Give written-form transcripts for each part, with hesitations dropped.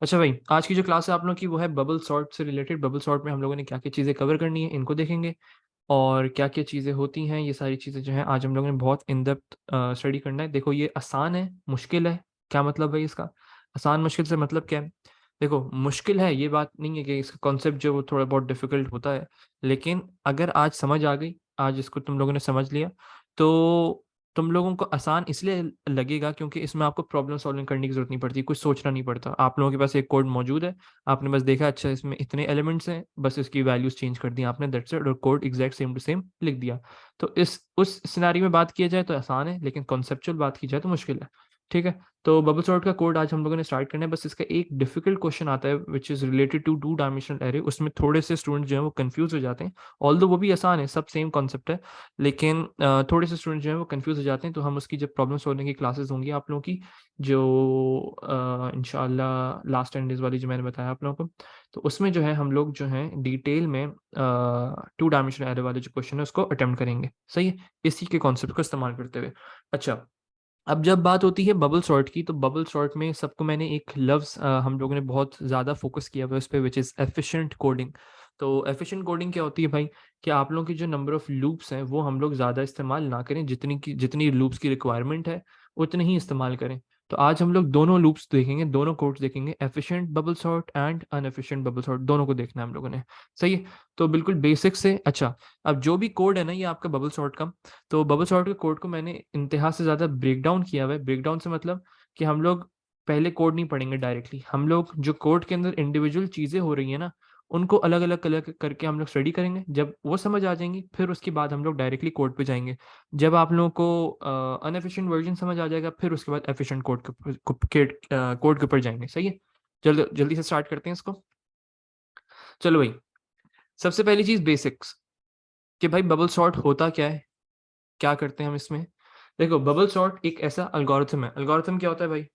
अच्छा भाई, आज की जो क्लास है आप लोगों की वो है बबल सॉर्ट से रिलेटेड। बबल सॉर्ट में हम लोगों ने क्या क्या चीज़ें कवर करनी है इनको देखेंगे, और क्या क्या चीज़ें होती हैं, ये सारी चीज़ें जो हैं आज हम लोगों ने बहुत इन डेप्थ स्टडी करना है। देखो, ये आसान है, मुश्किल है, क्या मतलब है इसका? आसान मुश्किल से मतलब क्या है? देखो, मुश्किल है ये बात नहीं है कि इसका कॉन्सेप्ट जो है वो थोड़ा बहुत डिफिकल्ट होता है, लेकिन अगर आज समझ आ गई, आज इसको तुम लोगों ने समझ लिया, तो तुम लोगों को आसान इसलिए लगेगा क्योंकि इसमें आपको प्रॉब्लम सॉल्विंग करने की ज़रूरत नहीं पड़ती, कुछ सोचना नहीं पड़ता। आप लोगों के पास एक कोड मौजूद है, आपने बस देखा अच्छा इसमें इतने एलिमेंट्स हैं, बस इसकी वैल्यूज़ चेंज कर दी आपने, दैट्स इट, और code exact same to same लिख दिया। तो इस उस सिनेरियो में बात किया जाए तो आसान है, लेकिन कॉन्सेप्चुअल बात की जाए तो मुश्किल है। ठीक है? तो बबल सॉर्ट का कोड आज हम लोगों ने स्टार्ट करना है। बस इसका एक डिफिकल्ट क्वेश्चन आता है which is related to two dimensional array. उसमें थोड़े से स्टूडेंट जो हैं वो कन्फ्यूज़ हो जाते हैं, ऑल्दो वो भी आसान है, सब सेम कॉन्सेप्ट है, लेकिन थोड़े से स्टूडेंट जो हैं वो कंफ्यूज हो जाते हैं। तो हम उसकी जब प्रॉब्लम सॉल्विंग की क्लासेस होंगी आप लोगों की, जो इंशाल्लाह लास्ट 10 डेज़ वाली जो मैंने बताया आप लोगों को, तो उसमें जो है हम लोग जो हैं डिटेल में टू डायमेंशनल एरे वाले जो क्वेश्चन है उसको अटेम्प्ट करेंगे। सही है? इसी के कॉन्सेप्ट को इस्तेमाल करते हुए। अच्छा, अब जब बात होती है बबल सॉर्ट की, तो बबल सॉर्ट में सबको मैंने एक लफ्ज़ हम लोगों ने बहुत ज़्यादा फोकस किया हुआ है उस पे, विच इज़ एफिशिएंट कोडिंग। तो एफिशिएंट कोडिंग क्या होती है भाई? कि आप लोगों की जो नंबर ऑफ़ लूप्स हैं वो हम लोग ज़्यादा इस्तेमाल ना करें, जितनी लूप्स की रिक्वायरमेंट है उतने ही इस्तेमाल करें। तो आज हम लोग दोनों लूप्स देखेंगे, दोनों कोड्स देखेंगे, efficient bubble sort and inefficient bubble sort, दोनों को देखना है हम लोगों ने। सही है? तो बिल्कुल बेसिक से अच्छा, अब जो भी कोड है ना ये आपका बबल सॉर्ट का, तो बबल सॉर्ट के कोड को मैंने इंतहा से ज़्यादा ब्रेक डाउन किया हुआ है। ब्रेक डाउन से मतलब कि हम लोग पहले कोड नहीं पढ़ेंगे डायरेक्टली, हम लोग जो कोड के अंदर इंडिविजुअल चीज़ें हो रही हैं ना, उनको अलग अलग कलर करके हम लोग स्टडी करेंगे। जब वो समझ आ जाएंगी फिर उसके बाद हम लोग डायरेक्टली कोड पे जाएंगे। जब आप लोगों को अनएफिशिएंट वर्जन समझ आ जाएगा फिर उसके बाद एफिशिएंट कोड के ऊपर जाएंगे। सही है? जल्दी जल्दी से स्टार्ट करते हैं इसको। चलो भाई, सबसे पहली चीज़ बेसिक्स, कि भाई बबल सॉर्ट होता क्या है, क्या करते हैं हम इसमें? देखो, बबल सॉर्ट एक ऐसा एल्गोरिथम है। एल्गोरिथम क्या होता है भाई?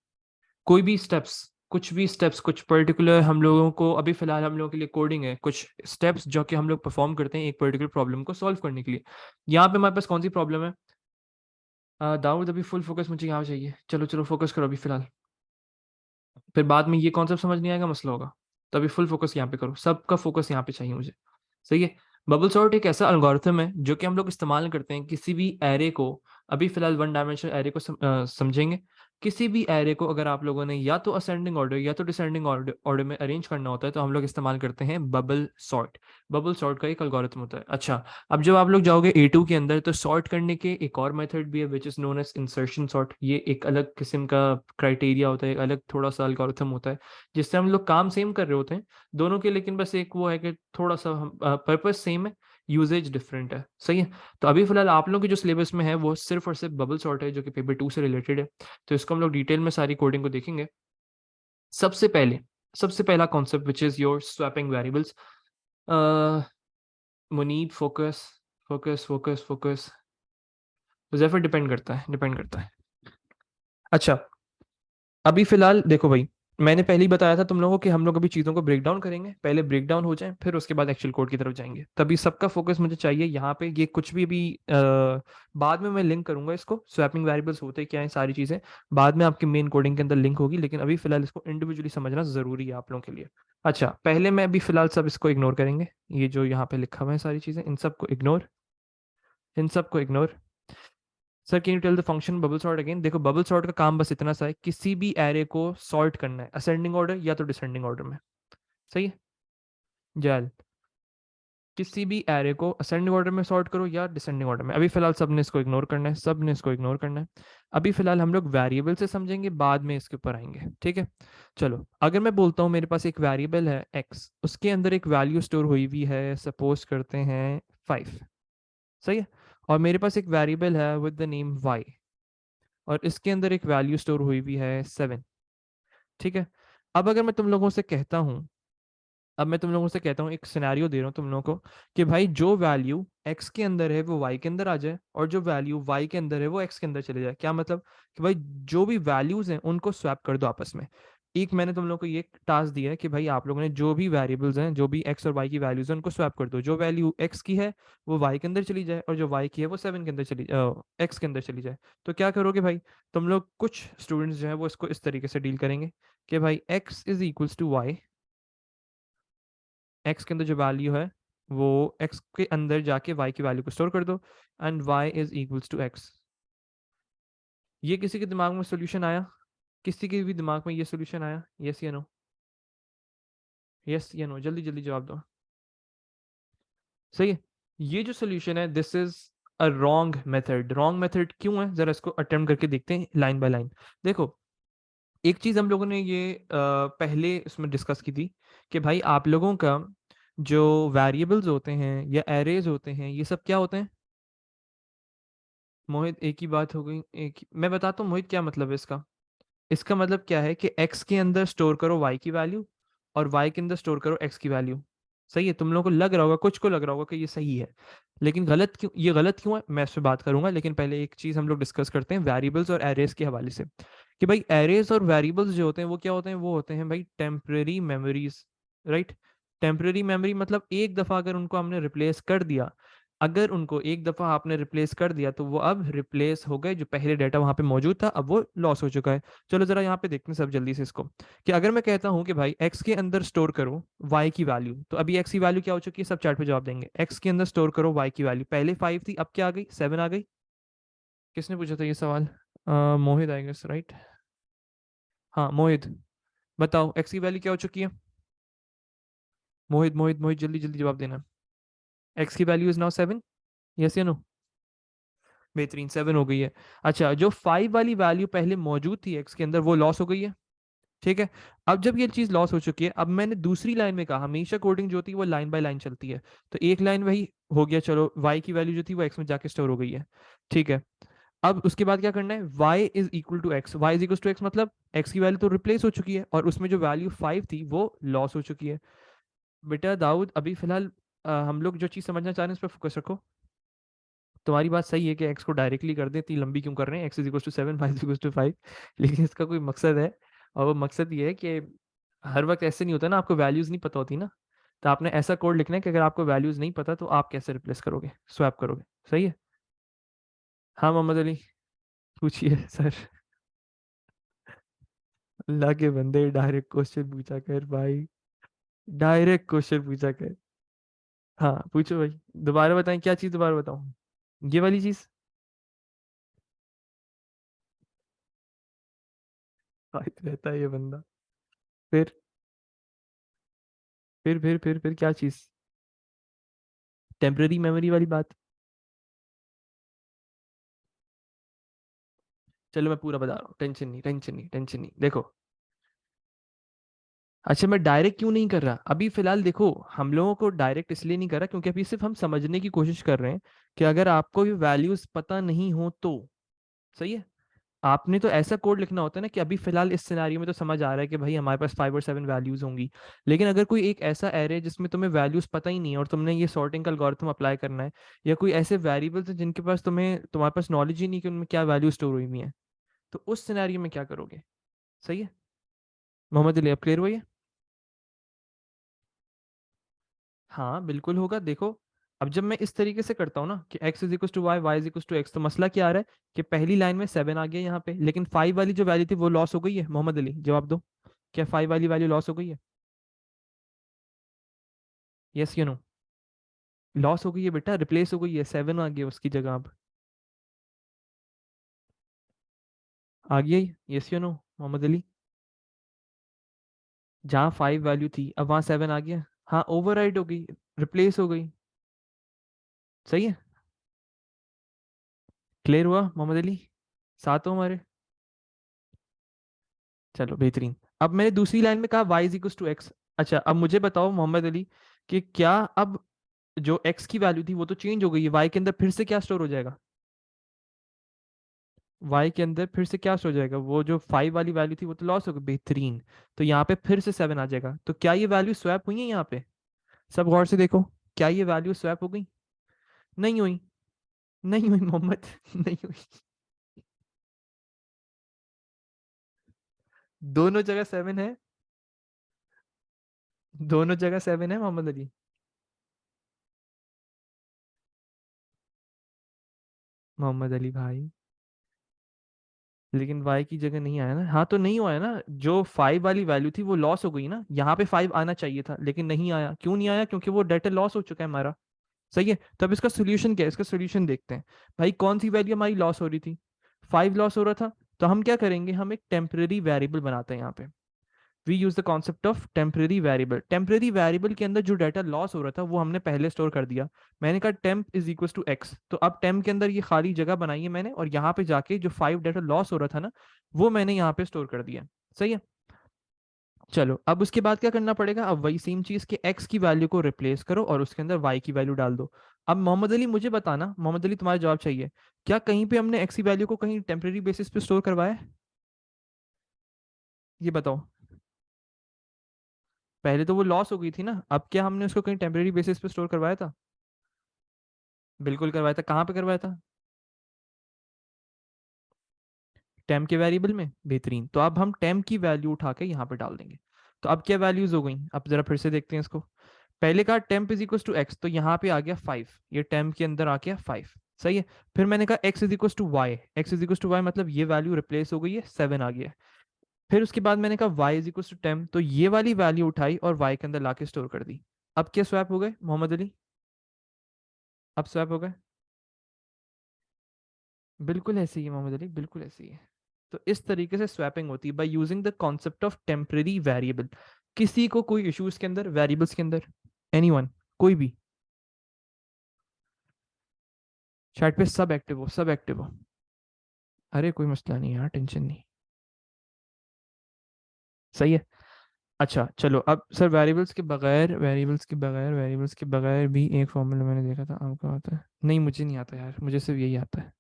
कोई भी स्टेप्स, कुछ भी स्टेप्स, कुछ पर्टिकुलर हम लोगों को अभी फ़िलहाल हम लोगों के लिए कोडिंग है, कुछ स्टेप्स जो कि हम लोग परफ़ॉर्म करते हैं एक पर्टिकुलर प्रॉब्लम को सॉल्व करने के लिए। यहाँ पे हमारे पास कौन-सी प्रॉब्लम है? दाऊद अभी फुल फ़ोकस मुझे यहाँ चाहिए। चलो, चलो फ़ोकस करो अभी फ़िलहाल। फिर बाद में ये कॉन्सेप्ट समझ नहीं आएगा, मसला होगा। तो अभी फुल फ़ोकस यहाँ पे करो, सबका फ़ोकस यहाँ पे चाहिए मुझे। सही है? बबल सॉर्ट एक ऐसा एल्गोरिथम है जो कि हम लोग इस्तेमाल करते हैं किसी भी एरे को, अभी फ़िलहाल वन डायमेंशनल एरे को समझेंगे। किसी भी एरे को अगर आप लोगों ने या तो असेंडिंग ऑर्डर या तो डिसेंडिंग ऑर्डर ऑर्डर में अरेंज करना होता है, तो हम लोग इस्तेमाल करते हैं बबल सॉर्ट। बबल सॉर्ट का एक एल्गोरिथम होता है। अच्छा, अब जब आप लोग जाओगे A2 के अंदर, तो सॉर्ट करने के एक और मेथड भी है which is known as insertion sort. ये एक अलग किस्म का क्राइटेरिया होता है, एक अलग थोड़ा-सा एल्गोरिथम होता है, जिससे हम लोग काम सेम कर रहे होते हैं दोनों के, लेकिन बस एक वो है कि थोड़ा-सा पर्पस सेम है, यूसेज डिफरेंट है। सही है? तो अभी फ़िलहाल आप लोगों के जो सिलेबस में है वो सिर्फ़ और सिर्फ़ बबल सॉर्ट है, जो कि पेपर 2 से रिलेटेड है। तो इसको हम लोग डिटेल में सारी कोडिंग को देखेंगे। सबसे पहले सबसे पहला concept which is your swapping variables. Uh, Munib focus, focus, focus, focus. Zafar depend करता है। अच्छा, अभी फ़िलहाल देखो भाई, मैंने पहले ही बताया था तुम लोगों को कि हम लोग अभी चीज़ों को ब्रेक डाउन करेंगे। पहले ब्रेक डाउन हो जाए, फिर उसके बाद एक्चुअल कोड की तरफ जाएँगे। तभी सबका फ़ोकस मुझे चाहिए यहाँ पे। ये कुछ भी अभी बाद में मैं लिंक करूँगा इसको, स्वैपिंग वेरिएबल्स होते क्या हैं, सारी चीज़ें बाद में आपकी मेन कोडिंग के अंदर लिंक होगी, लेकिन अभी फ़िलहाल इसको इंडिविजुअली समझना ज़रूरी है आप लोगों के लिए। अच्छा, पहले मैं अभी फ़िलहाल सब इसको इग्नोर करेंगे। ये जो यहाँ पे लिखा हुआ है सारी चीज़ें, इन सबको ignore. Sir, can you tell the function bubble sort again? देखो, बबल सॉर्ट का काम बस इतना सा है, किसी भी एरे को सॉर्ट करना है असेंडिंग ऑर्डर या तो डिसेंडिंग ऑर्डर में। सही है? जैल, किसी भी एरे को असेंडिंग ऑर्डर में सॉर्ट करो या डिसेंडिंग ऑर्डर में। अभी फिलहाल सबने इसको इग्नोर करना है, सबने इसको इग्नोर करना है। अभी फिलहाल हम लोग वेरिएबल से समझेंगे, बाद में इसके ऊपर आएंगे। ठीक है? चलो, अगर मैं बोलता हूँ मेरे पास एक वेरिएबल है एक्स, उसके अंदर एक वैल्यू स्टोर हुई हुई है, सपोज करते हैं 5। सही है? और मेरे पास एक वेरिएबल है विद द नेम वाई, और इसके अंदर एक वैल्यू स्टोर हुई हुई है 7। ठीक है? अब अगर मैं तुम लोगों से कहता हूँ, अब मैं तुम लोगों से कहता हूँ, एक सिनेरियो दे रहा हूँ तुम लोगों को, कि भाई जो वैल्यू x के अंदर है वो y के अंदर आ जाए, और जो वैल्यू y के अंदर है वो x के अंदर चले जाए। क्या मतलब? कि भाई जो भी वैल्यूज हैं उनको स्वैप कर दो आपस में। एक मैंने तुम लोगों को ये टास्क दिया है कि भाई आप लोगों ने जो भी वेरिएबल्स हैं, जो भी x और y की वैल्यूज हैं, उनको स्वैप कर दो। जो वैल्यू x की है वो y के अंदर चली जाए, और जो y की है वो 7 के अंदर x के अंदर चली जाए। तो क्या करोगे भाई? तुम लोग कुछ स्टूडेंट्स जो है वो इसको इस तरीके से डील करेंगे कि भाई x is equals to y, x के अंदर जो वैल्यू है वो x के अंदर जाके y की वैल्यू को स्टोर कर दो, and y is equals to x। ये किसी के दिमाग में सोल्यूशन आया? किसी के भी दिमाग में ये सोल्यूशन आया? यस या नो? यस या नो, जल्दी जल्दी जवाब दो। सही है। ये जो सोल्यूशन है this is a wrong method. Wrong method क्यों है, जरा इसको अटेम्प्ट करके देखते हैं लाइन बाय लाइन। देखो, एक चीज हम लोगों ने ये पहले इसमें डिस्कस की थी कि भाई आप लोगों का जो वेरिएबल्स होते हैं या एरेज होते हैं ये सब क्या होते हैं? मोहित एक ही बात हो गई, मैं बताता हूँ मोहित क्या मतलब है इसका। इसका मतलब क्या है कि x के अंदर स्टोर करो y की वैल्यू, और y के अंदर स्टोर करो x की वैल्यू। सही है? तुम लोगों को लग रहा होगा, कुछ को लग रहा होगा कि ये सही है, लेकिन गलत क्यों, ये गलत क्यों है मैं इस पे बात करूंगा। लेकिन पहले एक चीज हम लोग डिस्कस करते हैं वेरिएबल्स और एरेज के हवाले से, कि भाई एरेज और वेरिएबल्स जो होते हैं वो क्या होते हैं? वो होते हैं भाई temporary memories, right. Temporary memory मतलब एक दफा अगर उनको हमने रिप्लेस कर दिया, अगर उनको एक दफा आपने रिप्लेस कर दिया तो वो अब रिप्लेस हो गए, जो पहले डाटा वहां पे मौजूद था अब वो लॉस हो चुका है। चलो जरा यहाँ पे देखते हैं सब जल्दी से इसको, कि अगर मैं कहता हूँ कि भाई x के अंदर स्टोर करो y की वैल्यू, तो अभी x की वैल्यू क्या हो चुकी है? सब चैट पे जवाब देंगे। x के अंदर स्टोर करो y की वैल्यू, पहले 5 थी अब क्या आ गई? 7 आ गई। किसने पूछा था ये सवाल? मोहित आई गेस, राइट। हाँ मोहित, बताओ x की वैल्यू क्या हो चुकी है? मोहित मोहित मोहित जल्दी जल्दी जवाब देना। x की वैल्यू इज नाउ 7, यस या नो? बेहतरीन, 7 हो गई है। अच्छा, जो 5 वाली वैल्यू पहले मौजूद थी x के अंदर वो लॉस हो गई है, ठीक है। अब जब ये चीज लॉस हो चुकी है, अब मैंने दूसरी लाइन में कहा हमेशा कोडिंग जो होती है वो लाइन बाय लाइन चलती है, तो एक लाइन वही हो गया, चलो y की वैल्यू जो थी वो x में जाके स्टोर हो गई है, ठीक है। अब उसके बाद क्या करना है? y is equal to x, y is equal to x मतलब x की वैल्यू तो रिप्लेस हो चुकी है और उसमें जो वैल्यू 5 थी वो लॉस हो चुकी है। बेटा दाऊद, अभी फिलहाल हम लोग जो चीज समझना चाह रहे हैं उस पर फोकस रखो। तुम्हारी बात सही है कि x को डायरेक्टली कर दें, इतनी लंबी क्यों कर रहे हैं? x is equal to 7, y is equal to 5, लेकिन इसका कोई मकसद है, और वो मकसद ये है कि हर वक्त ऐसे नहीं होता ना, आपको वैल्यूज नहीं पता होती ना, तो आपने ऐसा कोड लिखना है कि अगर आपको वैल्यूज नहीं पता तो आप कैसे रिप्लेस करोगे, स्वैप करोगे। सही है? हाँ मोहम्मद अली, पूछिए सर। अल्लाह के बंदे डायरेक्ट क्वेश्चन पूछा कर भाई, डायरेक्ट क्वेश्चन पूछा कर। हाँ पूछो भाई, दोबारा बताएं, क्या चीज़ दोबारा बताऊं? ये वाली चीज़? फायदा रहता है ये बंदा। फिर फिर क्या चीज़? टेम्पररी मेमोरी वाली बात? चलो मैं पूरा बता रहा हूँ, टेंशन नहीं टेंशन नहीं टेंशन नहीं, देखो। अच्छा, मैं डायरेक्ट क्यों नहीं कर रहा अभी फिलहाल? देखो, हम लोगों को डायरेक्ट इसलिए नहीं कर रहा क्योंकि अभी सिर्फ हम समझने की कोशिश कर रहे हैं कि अगर आपको ये वैल्यूज पता नहीं हो तो। सही है? आपने तो ऐसा कोड लिखना होता है ना कि अभी फिलहाल इस सिनारियो में तो समझ आ रहा है कि भाई हमारे पास 5 और 7 वैल्यूज होंगी, लेकिन अगर कोई एक ऐसा एरे जिसमें तुम्हें वैल्यूज पता ही नहीं है और तुमने ये सॉर्टिंग का एल्गोरिथम अप्लाई करना है, या कोई ऐसे वेरिएबल्स हैं जिनके पास तुम्हारे पास नॉलेज ही नहीं कि उनमें क्या वैल्यू स्टोर हुई हुई है, तो उस सिनारियो में क्या करोगे? सही है? मोहम्मद अली, अब क्लियर हुआ ये? हाँ बिल्कुल होगा। देखो, अब जब मैं इस तरीके से करता हूँ ना कि x is equal to y, y is equal to x, तो मसला क्या आ रहा है कि पहली लाइन में 7 आ गया यहाँ पे, लेकिन 5 वाली जो वैल्यू थी वो लॉस हो गई है। मोहम्मद अली जवाब दो, क्या 5 वाली वैल्यू लॉस हो गई है? यस या नो? लॉस हो गई है बेटा, रिप्लेस हो गई है, 7 आ गया उसकी जगह अब। आ गया ही? यस या नो मोहम्मद अली? जहाँ 5 वैल्यू थी अब वहाँ 7 आ गया। हाँ, ओवरराइड हो गई, रिप्लेस हो गई। सही है? क्लियर हुआ मोहम्मद अली? साथ हो हमारे? चलो बेहतरीन। अब मैंने दूसरी लाइन में कहा y is equal to x. अच्छा, अब मुझे बताओ मोहम्मद अली कि क्या अब जो x की वैल्यू थी वो तो चेंज हो गई है, y के अंदर फिर से क्या स्टोर हो जाएगा? y के अंदर फिर से क्या स्टोर हो जाएगा? वो जो 5 वाली वैल्यू थी वो तो लॉस हो गई, बेहतरीन। तो यहाँ पे फिर से 7 आ जाएगा। तो क्या ये वैल्यू स्वैप हुई है यहाँ पे? सब गौर से देखो, क्या ये वैल्यू स्वैप हो गई? नहीं हुई? नहीं हुई मोहम्मद, नहीं हुई। दोनों जगह 7 है, दोनों जगह 7 है मोहम्मद अली। मोहम्मद अली भाई, लेकिन y की जगह नहीं आया ना। हाँ तो नहीं हुआ है ना, जो 5 वाली वैल्यू थी वो लॉस हो गई ना, यहाँ पे 5 आना चाहिए था लेकिन नहीं आया। क्यों नहीं आया? क्योंकि वो डेटा लॉस हो चुका है हमारा। सही है। तो अब इसका सोल्यूशन क्या है? इसका सोल्यूशन देखते हैं। भाई कौन सी वैल्यू हमारी लॉस हो रही थी? 5 लॉस हो रहा था। तो हम क्या करेंगे, हम एक टेम्पररी वेरिएबल बनाते हैं यहाँ पे। We use the concept of temporary variable. Temporary variable के अंदर जो डाटा लॉस हो रहा था वो हमने पहले स्टोर कर दिया। मैंने कहा temp is equal to x, तो अब टेम्प के अंदर ये खाली जगह बनाई है मैंने, और यहाँ पे जाके जो 5 डाटा लॉस हो रहा था ना, वो मैंने यहाँ पे स्टोर कर दिया। सही है। चलो अब उसके बाद क्या करना पड़ेगा, अब वही सेम चीज के x की वैल्यू को रिप्लेस करो और उसके अंदर y की वैल्यू डाल दो। अब मोहम्मद अली मुझे बताना, मोहम्मद अली तुम्हारा जवाब चाहिए, क्या कहीं पे हमने x की वैल्यू को कहीं टेम्पररी बेसिस पे स्टोर करवाया है? ये बताओ। पहले तो वो लॉस हो गई थी ना, अब क्या हमने उसको कहीं टेम्पररी बेसिस पे स्टोर करवाया था? बिल्कुल करवाया था। कहाँ पे करवाया था? टेम्प के वेरिएबल में। बेहतरीन। तो अब हम टेम्प की वैल्यू उठा के यहाँ पे डाल देंगे। तो अब क्या वैल्यूज हो गई, अब जरा फिर से देखते हैं इसको। पहले कहा temp is equal to x, तो यहाँ पे आ गया 5, ये टेम्प के अंदर आ गया 5। सही है। फिर मैंने कहा x is equal to y, x is equal to y मतलब ये वैल्यू रिप्लेस हो गई है, 7 आ गया। फिर उसके बाद मैंने कहा y is equal to temp, तो ये वाली वैल्यू उठाई और वाई के अंदर लाके स्टोर कर दी। अब क्या स्वैप हो गए मोहम्मद अली? अब स्वैप हो गए। बिल्कुल ऐसे ही है मोहम्मद अली, बिल्कुल ऐसे ही है। तो इस तरीके से स्वैपिंग होती है by using the concept of temporary variable. किसी को कोई इश्यूज के अंदर, वेरिएबल्स के अंदर? एनीवन? कोई भी? चैट पे सब एक्टिव हो, सब एक्टिव हो। अरे कोई मसला नहीं यार, टेंशन नहीं। सही है। अच्छा चलो अब सर, वेरिएबल्स के बगैर, वेरिएबल्स के बगैर भी एक फॉर्मूला मैंने देखा था, आपको आता है? नहीं मुझे नहीं आता यार, मुझे सिर्फ यही आता है।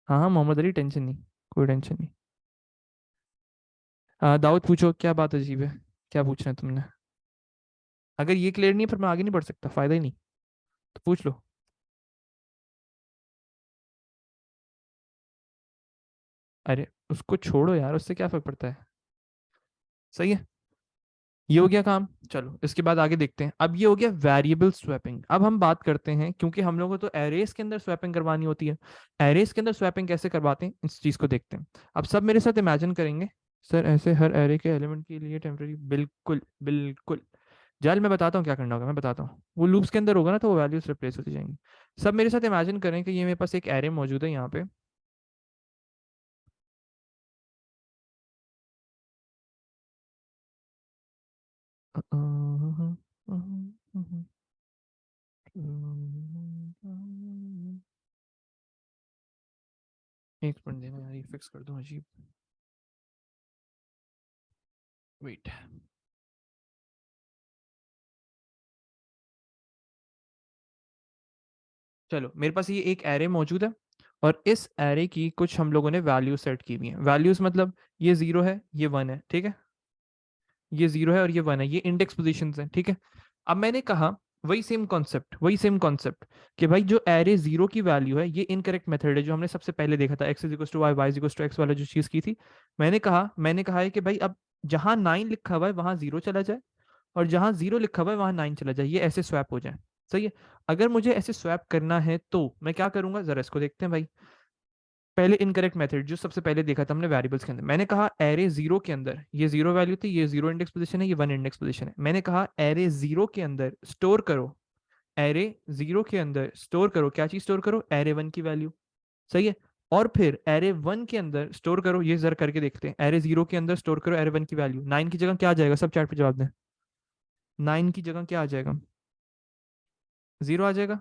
हाँ हाँ मोहम्मद अली, टेंशन नहीं, कोई टेंशन नहीं। दाऊद पूछो, क्या बात अजीब है? क्या पूछना है तुमने? अगर ये क्लियर नहीं है फिर मैं आगे नहीं बढ़ सकता, फायदा ही नहीं। तो पूछ लो। अरे उसको छोड़ो यार, उससे क्या फर्क पड़ता है। सही है। ये हो गया काम। चलो इसके बाद आगे देखते हैं। अब ये हो गया वेरिएबल स्वैपिंग। अब हम बात करते हैं, क्योंकि हम लोगों को तो एरेस के अंदर स्वैपिंग करवानी होती है। एरेस के अंदर स्वैपिंग कैसे करवाते हैं, इस चीज को देखते हैं। अब सब मेरे साथ इमेजिन करेंगे। सर ऐसे हर एरे के एलिमेंट के लिए टेम्पररी, बिल्कुल बिल्कुल। जाल मैं बताता हूँ क्या करना होगा, मैं बताता हूँ। वो लूप्स के अंदर होगा ना, तो वो वैल्यूज रिप्लेस होती जाएंगी। सब मेरे साथ इमेजिन करें कि ये मेरे पास एक एरे मौजूद है यहाँ पे। एक मिनट देना यार, ये फिक्स कर दूं अजीब। वेट। चलो मेरे पास ये एक एरे मौजूद है, और इस एरे की कुछ हम लोगों ने वैल्यू सेट की हुई है। वैल्यूज मतलब ये 0 है, ये 1 है, ठीक है। ये 0 है और ये 1 है, ये इंडेक्स पोजीशन है, ठीक है। अब मैंने कहा वही सेम कॉन्सेप्ट, वही सेम कॉन्सेप्ट, कि भाई जो एरे 0 की वैल्यू है, ये इनकरेक्ट मेथड है जो हमने सबसे पहले देखा था, x is equal to y, y is equal to x वाला जो चीज की थी। मैंने कहा है कि भाई अब जहां 9 लिखा हुआ है वहां 0 चला जाए, और जहां 0 लिखा हुआ है वहां 9 चला जाए, ये ऐसे स्वैप हो जाए। सही है। अगर मुझे ऐसे स्वैप करना है तो मैं क्या करूंगा, जरा इसको देखते हैं भाई। पहले इनकरेक्ट मेथड जो सबसे पहले देखा था हमने वेरिएबल्स के अंदर, मैंने कहा एरे 0 के अंदर ये 0 वैल्यू थी, ये 0 इंडेक्स पोजीशन है, ये 1 इंडेक्स पोजीशन है। मैंने कहा एरे 0 के अंदर स्टोर करो, एरे 0 के अंदर स्टोर करो, क्या चीज स्टोर करो, एरे 1 की वैल्यू। सही है। और फिर एरे 1 के अंदर स्टोर करो, ये जरा करके देखते हैं, एरे 0 के अंदर स्टोर करो एरे 1 की वैल्यू। 9 की जगह क्या आ जाएगा, सब चैट पे जवाब दें। 9 की जगह क्या आ जाएगा? 0 आ जाएगा।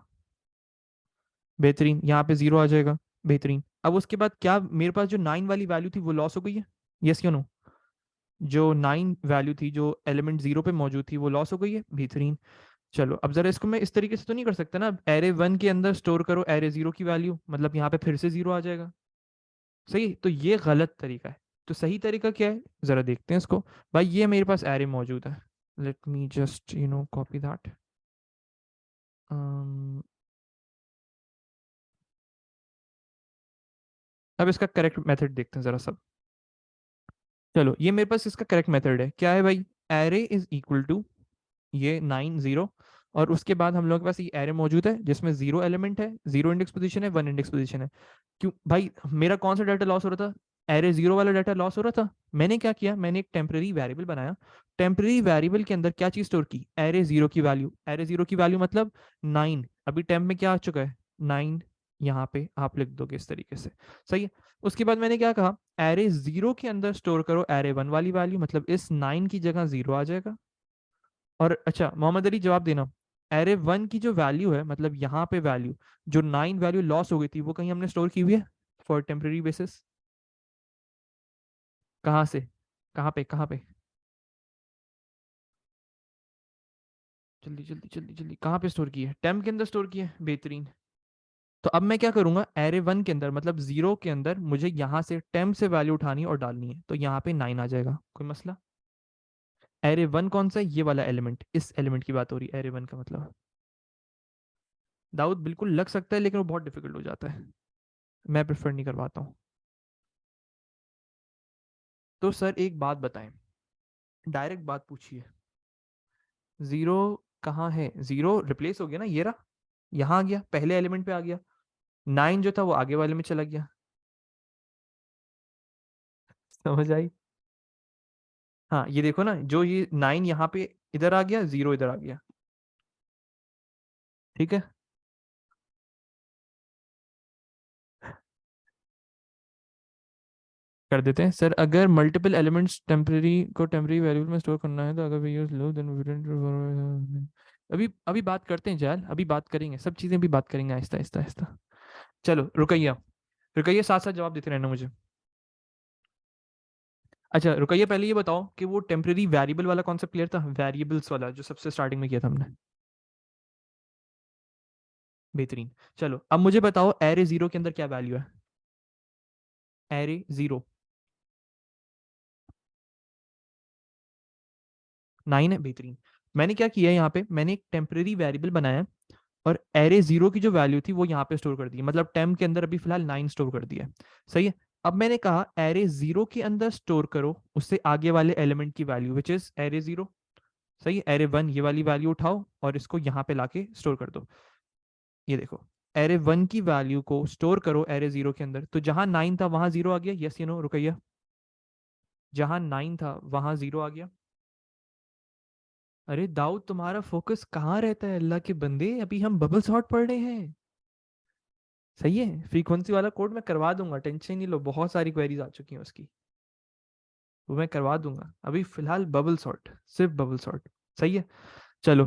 बेहतरीन, यहाँ पे 0 आ जाएगा। बेहतरीन। अब उसके बाद क्या मेरे पास जो 9 वाली वैल्यू थी वो लॉस हो गई है? यस या नो? जो 9 वैल्यू थी जो एलिमेंट 0 पे मौजूद थी वो लॉस हो गई है। बेहतरीन। चलो अब जरा इसको मैं इस तरीके से तो नहीं कर सकता ना, एरे 1 के अंदर स्टोर करो एरे 0 की वैल्यू, मतलब यहाँ पे फिर से 0 आ जाएगा। सही, तो ये गलत तरीका है। तो सही तरीका क्या है, जरा देखते हैं इसको। भाई ये मेरे पास एरे मौजूद है, let me just copy that. अब इसका करेक्ट मेथड देखते हैं जरा सब। चलो ये मेरे पास इसका करेक्ट मेथड है, क्या है भाई? एरे इज इक्वल टू ये 9 0, और उसके बाद हम लोग के पास ये एरे मौजूद है जिसमें 0 एलिमेंट है, 0 इंडेक्स पोजीशन है, 1 इंडेक्स पोजीशन है। क्यों भाई, मेरा कौन सा डाटा लॉस हो रहा था? एरे जीरो वाला डाटा लॉस हो रहा था, मैंने क्या किया, मैंने एक टेम्पररी वेरिएबल बनाया, टेम्पररी वेरिएबल के अंदर क्या चीज स्टोर की, एरे जीरो की वैल्यू, एरे जीरो की वैल्यू मतलब 9, अभी टेम्प में क्या आ चुका है 9, यहाँ पे आप लिख दोगे इस तरीके से, सही है। उसके बाद मैंने क्या कहा, एरे जीरो के अंदर स्टोर करो एरे वन वाली वैल्यू, मतलब इस 9 की जगह जीरो आ जाएगा। और अच्छा मोहम्मद अली जवाब देना, एरे वन की जो वैल्यू है, मतलब यहाँ पे वैल्यू जो 9 वैल्यू लॉस हो गई थी, वो कहीं हमने स्टोर की हुई है फॉर टेम्पररी बेसिस? कहाँ से, कहाँ पे, कहाँ पे, जल्दी जल्दी जल्दी जल्दी, कहाँ पे स्टोर की है, टेम्प के अंदर स्टोर की है, बेहतरीन। तो अब मैं क्या करूंगा, एरे वन के अंदर मतलब जीरो के अंदर मुझे यहाँ से टेम्प से वैल्यू उठानी और डालनी है, तो यहाँ पे 9 आ जाएगा, कोई मसला। एरे वन कौन सा है, ये वाला एलिमेंट, इस एलिमेंट की बात हो रही है एरे वन का मतलब। दाऊद बिल्कुल लग सकता है, लेकिन वो बहुत डिफिकल्ट हो जाता है, मैं प्रेफर नहीं करवाता हूँ। तो सर एक बात बताएं, डायरेक्ट बात पूछिए, जीरो कहाँ है, जीरो रिप्लेस हो गया ना, ये रहा, यहाँ आ गया, पहले एलिमेंट पे आ गया, 9 जो था वो आगे वाले में चला गया, समझ आई? हाँ ये देखो ना, जो ये 9 यहाँ पे इधर आ गया, जीरो इधर आ गया, ठीक है। कर देते हैं सर, अगर मल्टीपल एलिमेंट्स टेम्पररी को टेम्पररी वेरिएबल में स्टोर करना है, तो अगर वी यूज लो देन, अभी अभी बात करते हैं जैल, अभी बात करेंगे, सब चीजें भी बात करेंगे आहिस्ता आहिस्ता आहिस्ता। चलो रुकैया, रुकैया साथ साथ जवाब देते रहना मुझे। अच्छा रुकैया, पहले ये बताओ कि वो टेम्पररी वेरिएबल वाला कॉन्सेप्ट क्लियर था, वेरिएबल्स वाला जो सबसे स्टार्टिंग में किया था हमने? बेहतरीन। चलो अब मुझे बताओ एरे जीरो के अंदर क्या वैल्यू है, एरे जीरो 9 है, बेहतरीन। मैंने क्या किया यहाँ पे, मैंने एक टेम्पररी वेरिएबल बनाया और एरे जीरो की जो वैल्यू थी वो यहाँ पे स्टोर कर दी, मतलब टेम्प के अंदर अभी फिलहाल 9 स्टोर कर दिया है, सही है। अब मैंने कहा एरे जीरो के अंदर स्टोर करो उससे आगे वाले एलिमेंट की value which is array zero, सही है। एरे वन ये वाली वैल्यू उठाओ और इसको यहाँ पे लाके स्टोर कर दो, ये देखो, एरे वन की वैल्यू को स्टोर करो एरे जीरो के अंदर, तो जहां 9 था वहां जीरो आ गया, यस या नो रुकैया, जहां 9 था वहां जीरो आ गया। अरे दाऊद तुम्हारा फोकस कहाँ रहता है अल्लाह के बंदे, अभी हम बबल सॉर्ट पढ़ रहे हैं, सही है। फ्रीक्वेंसी वाला कोड मैं करवा दूंगा, टेंशन नहीं लो, बहुत सारी क्वेरीज आ चुकी हैं उसकी, वो मैं करवा दूंगा, अभी फिलहाल बबल सॉर्ट, सिर्फ बबल सॉर्ट, सही है। चलो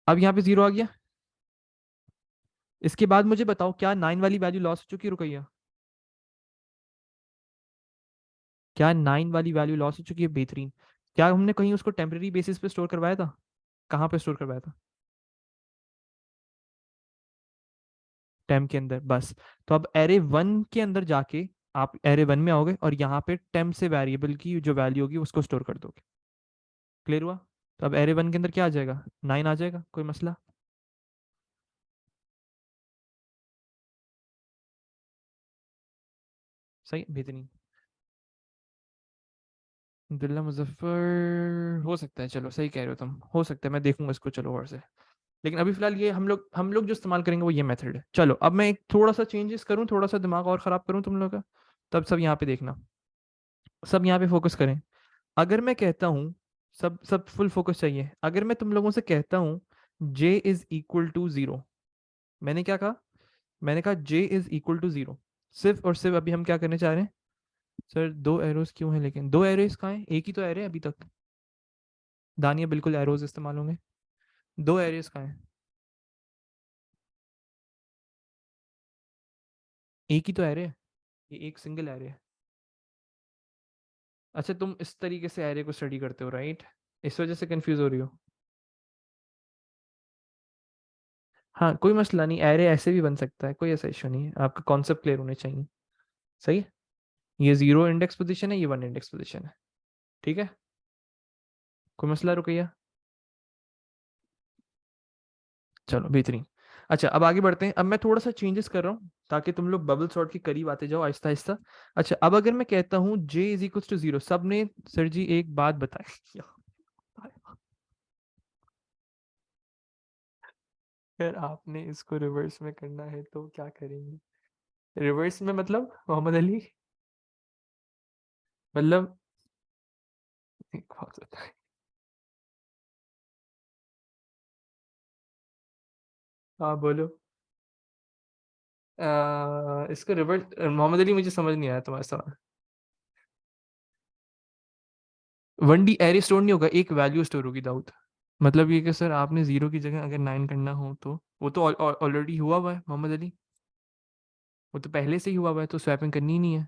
अब यहाँ पे जीरो आ गया, इसके बाद मुझे बताओ क्या 9 वाली वैल्यू लॉस हो चुकी है रुकैया, क्या 9 वाली वैल्यू लॉस हो चुकी है, बेहतरीन। क्या हमने कहीं उसको टेम्पररी बेसिस पे स्टोर करवाया था, कहाँ पे स्टोर करवाया था, टेम्प के अंदर, बस। तो अब एरे वन के अंदर जाके आप एरे वन में आओगे और यहाँ पे टेम्प से वेरिएबल की जो वैल्यू होगी उसको स्टोर कर दोगे, क्लियर हुआ? तो अब एरे वन के अंदर क्या आ जाएगा, 9 आ जाएगा, कोई मसला? सही, बेहतरीन। अब्दुल्ला मुजफ्फर हो सकता है, चलो सही कह रहे हो तुम, हो सकता है, मैं देखूंगा इसको, चलो और से। लेकिन अभी फिलहाल ये हम लोग जो इस्तेमाल करेंगे वो ये मेथड है। चलो अब मैं एक थोड़ा सा चेंजेस करूँ, थोड़ा सा दिमाग और ख़राब करूँ तुम लोग का, तब सब यहाँ पे देखना, सब यहाँ पे फोकस करें। अगर मैं कहता हूँ, सब सब फुल फोकस चाहिए, अगर मैं तुम लोगों से कहता हूँ j is equal to zero, मैंने क्या कहा, मैंने कहा j is equal to zero, सिर्फ और सिर्फ अभी हम क्या करने चाह रहे हैं, सर दो एरोज क्यों हैं, लेकिन दो एरोज कहाँ हैं, एक ही तो एरो है अभी तक, दानिया बिल्कुल एरोज इस्तेमाल होंगे, दो एरोज कहाँ हैं, एक ही तो एरे है, ये एक सिंगल एरे है। अच्छा तुम इस तरीके से एरे को स्टडी करते हो राइट, इस वजह से कंफ्यूज हो रही हो। हाँ कोई मसला नहीं, एरे ऐसे भी बन सकता है, कोई ऐसा इशू नहीं है, आपका कॉन्सेप्ट क्लियर होने चाहिए, सही है। ये जीरो इंडेक्स पोजीशन है, ये वन इंडेक्स पोजीशन है, ठीक है, कोई मसला रुकैया, चलो बेहतरीन। अच्छा अब आगे बढ़ते हैं, अब मैं थोड़ा सा चेंजेस कर रहा हूँ ताकि तुम लोग बबल सॉर्ट के करीब आते जाओ आहिस्ता आहिस्ता। अच्छा अब अगर मैं कहता हूँ j is equal to zero, सब ने सर जी एक बात बताई यार आपने इसको रिवर्स में करना है तो क्या करेंगे, रिवर्स में मतलब मोहम्मद अली, मतलब एक बात बताएं। हाँ बोलो। इसको रिवर्स मोहम्मद अली, मुझे समझ नहीं आया तुम्हारा सवाल। वन डी एरे स्टोर नहीं होगा, एक वैल्यू स्टोर होगी दाऊद। मतलब ये कि सर आपने जीरो की जगह अगर 9 करना हो तो वो तो ऑलरेडी हुआ हुआ है मोहम्मद अली, वो तो पहले से ही हुआ हुआ है, तो स्वैपिंग करनी ही नहीं है।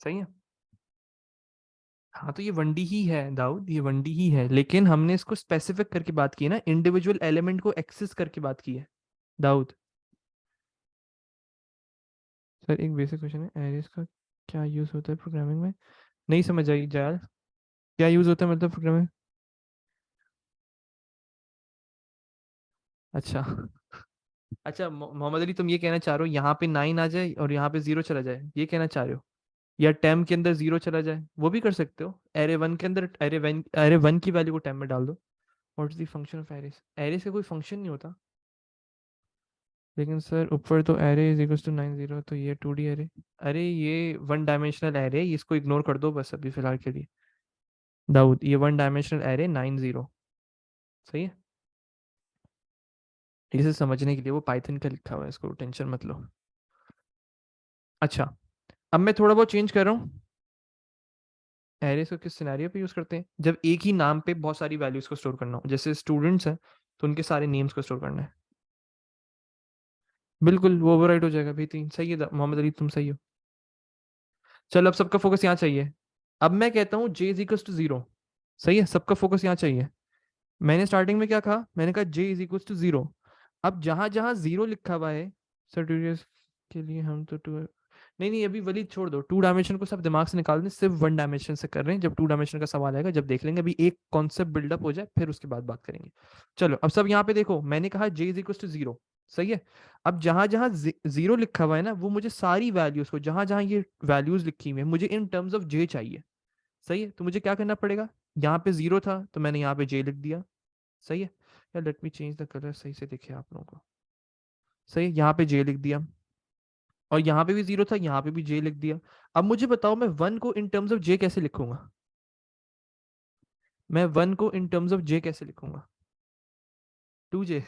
सही है। हाँ तो ये वन डी ही है दाऊद, ये वन डी ही है, लेकिन हमने इसको स्पेसिफिक करके बात की है ना, इंडिविजुअल एलिमेंट को एक्सेस करके बात की है दाऊद। सर एक बेसिक क्वेश्चन है, एरेस का क्या यूज होता है प्रोग्रामिंग में? नहीं समझ आई जायल, क्या यूज होता है मतलब प्रोग्रामिंग? अच्छा। अच्छा मोहम्मद अली, तुम ये कहना चाह रहे हो यहाँ पे 9 आ जाए और यहाँ पे 0 चला जाए, ये कहना चाह रहे हो? या टेम के अंदर 0 चला जाए, वो भी कर सकते हो। एरे वन के अंदर एरे वन की वैल्यू को टेम में डाल दो। What is the function of arrays? Arrays का कोई फंक्शन नहीं होता। लेकिन सर ऊपर तो एरे इज इक्वल टू 90, तो ये 2D एरे। अरे ये वन डायमेंशनल एरे, इसको इग्नोर कर दो बस अभी फिलहाल के लिए दाऊद, ये वन डायमेंशनल एरे 90। सही है। इसे समझने के लिए वो पाइथन का लिखा हुआ है, इसको टेंशन मत लो। अच्छा, अब मैं थोड़ा बहुत चेंज कर रहा हूँ। एरेस को किस सिनेरियो पे यूज करते हैं? जब एक ही नाम पे बहुत सारी वैल्यूज को स्टोर करना हो, जैसे स्टूडेंट्स हैं तो उनके सारे नेम्स को स्टोर करना है। बिल्कुल वो ओवरराइड हो जाएगा भाई, तीन सही है मोहम्मद अली, तुम सही हो। चलो अब सबका फोकस यहाँ चाहिए। अब मैं कहता हूँ जे इज इक्वल टू 0। सही है, सबका फोकस यहाँ चाहिए। मैंने स्टार्टिंग में क्या कहा? मैंने कहा जे इज इक्वल टू 0। अब जहां जहां 0 लिखा हुआ है, सर्टिफिकेट के लिए हम तो टू, नहीं नहीं अभी वली छोड़ दो, टू डायमेंशन को सब दिमाग से निकाल दें, सिर्फ वन डायमेंशन से कर रहे हैं। जब टू डायमेंशन का सवाल आएगा जब देख लेंगे, अभी एक कॉन्सेप्ट बिल्डअप हो जाए फिर उसके बाद बात करेंगे। चलो अब सब यहाँ पे देखो, मैंने कहा जे इज इक्वल टू 0। सही है। अब जहां जहां 0 लिखा हुआ है ना, वो मुझे सारी वैल्यूज को, जहां जहां ये वैल्यूज लिखी हुई है, मुझे इन टर्म्स ऑफ जे चाहिए। सही है, तो मुझे क्या करना पड़ेगा? यहाँ पे 0 था तो मैंने यहाँ पे जे लिख दिया। सही है। या let me change the colour, सही से दिखे आप लोगों को। सही है, यहाँ पे जे लिख दिया। और यहाँ पे भी 0 था, यहाँ पे भी जे लिख दिया। अब मुझे बताओ मैं वन को इन टर्म्स ऑफ जे कैसे लिखूंगा? मैं वन को इन टर्म्स ऑफ जे कैसे लिखूंगा? 2J।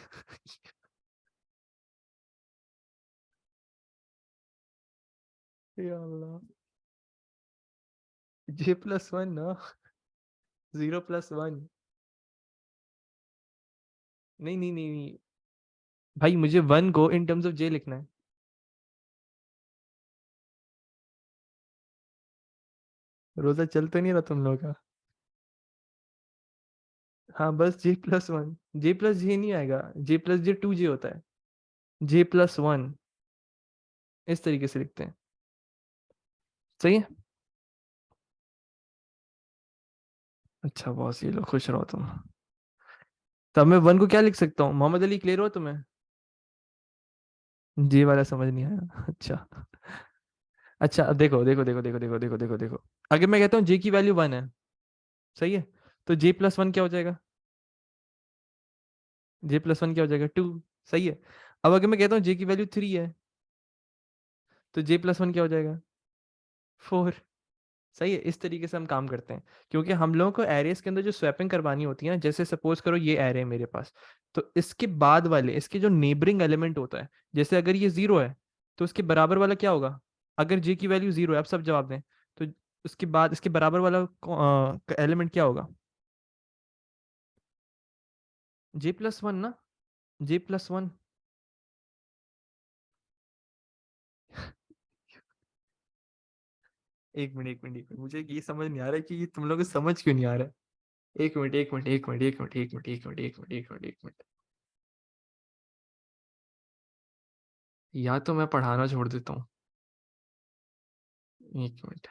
या अल्लाह। J+1 ना, 0+1। नहीं नहीं नहीं नहीं भाई, मुझे वन को इन टर्म्स ऑफ जे लिखना है। रोजा चल तो नहीं रहा तुम लोग का? हाँ बस J+1, J+J नहीं आएगा, J+J 2J होता है। J+1 इस तरीके से लिखते हैं। सही है। अच्छा बॉस, ये लो खुश रहो तुम। तब मैं वन को क्या लिख सकता हूँ मोहम्मद अली, क्लियर हो तुम्हें? जे वाला समझ नहीं आया। अच्छा। अच्छा अब देखो देखो देखो देखो देखो देखो देखो देखो, अगर मैं कहता हूँ जे की वैल्यू 1 है, सही है, तो J+1 क्या हो जाएगा? J+1 क्या हो जाएगा? 2। सही है। अब अगर मैं कहता हूँ जे की वैल्यू 3 है, तो J+1 क्या हो जाएगा? 4। सही है, इस तरीके से हम काम करते हैं। क्योंकि हम लोगों को एरेस के अंदर जो स्वैपिंग करवानी होती है ना, जैसे सपोज करो ये एरे है मेरे पास, तो इसके बाद वाले, इसके जो नेबरिंग एलिमेंट होता है, जैसे अगर ये 0 है तो उसके बराबर वाला क्या होगा? अगर जे की वैल्यू 0 है, अब सब जवाब दें, तो उसके बाद इसके बराबर वाला एलिमेंट क्या होगा? J+1 ना, J+1। एक मिनट एक मिनट एक मिनट, मुझे ये समझ नहीं आ रहा है कि ये तुम लोग को समझ क्यों नहीं आ रहा है। एक मिनट एक मिनट एक मिनट एक मिनट एक मिनट एक मिनट एक मिनट एक मिनट एक मिनट। या तो मैं पढ़ाना छोड़ देता हूँ। एक मिनट।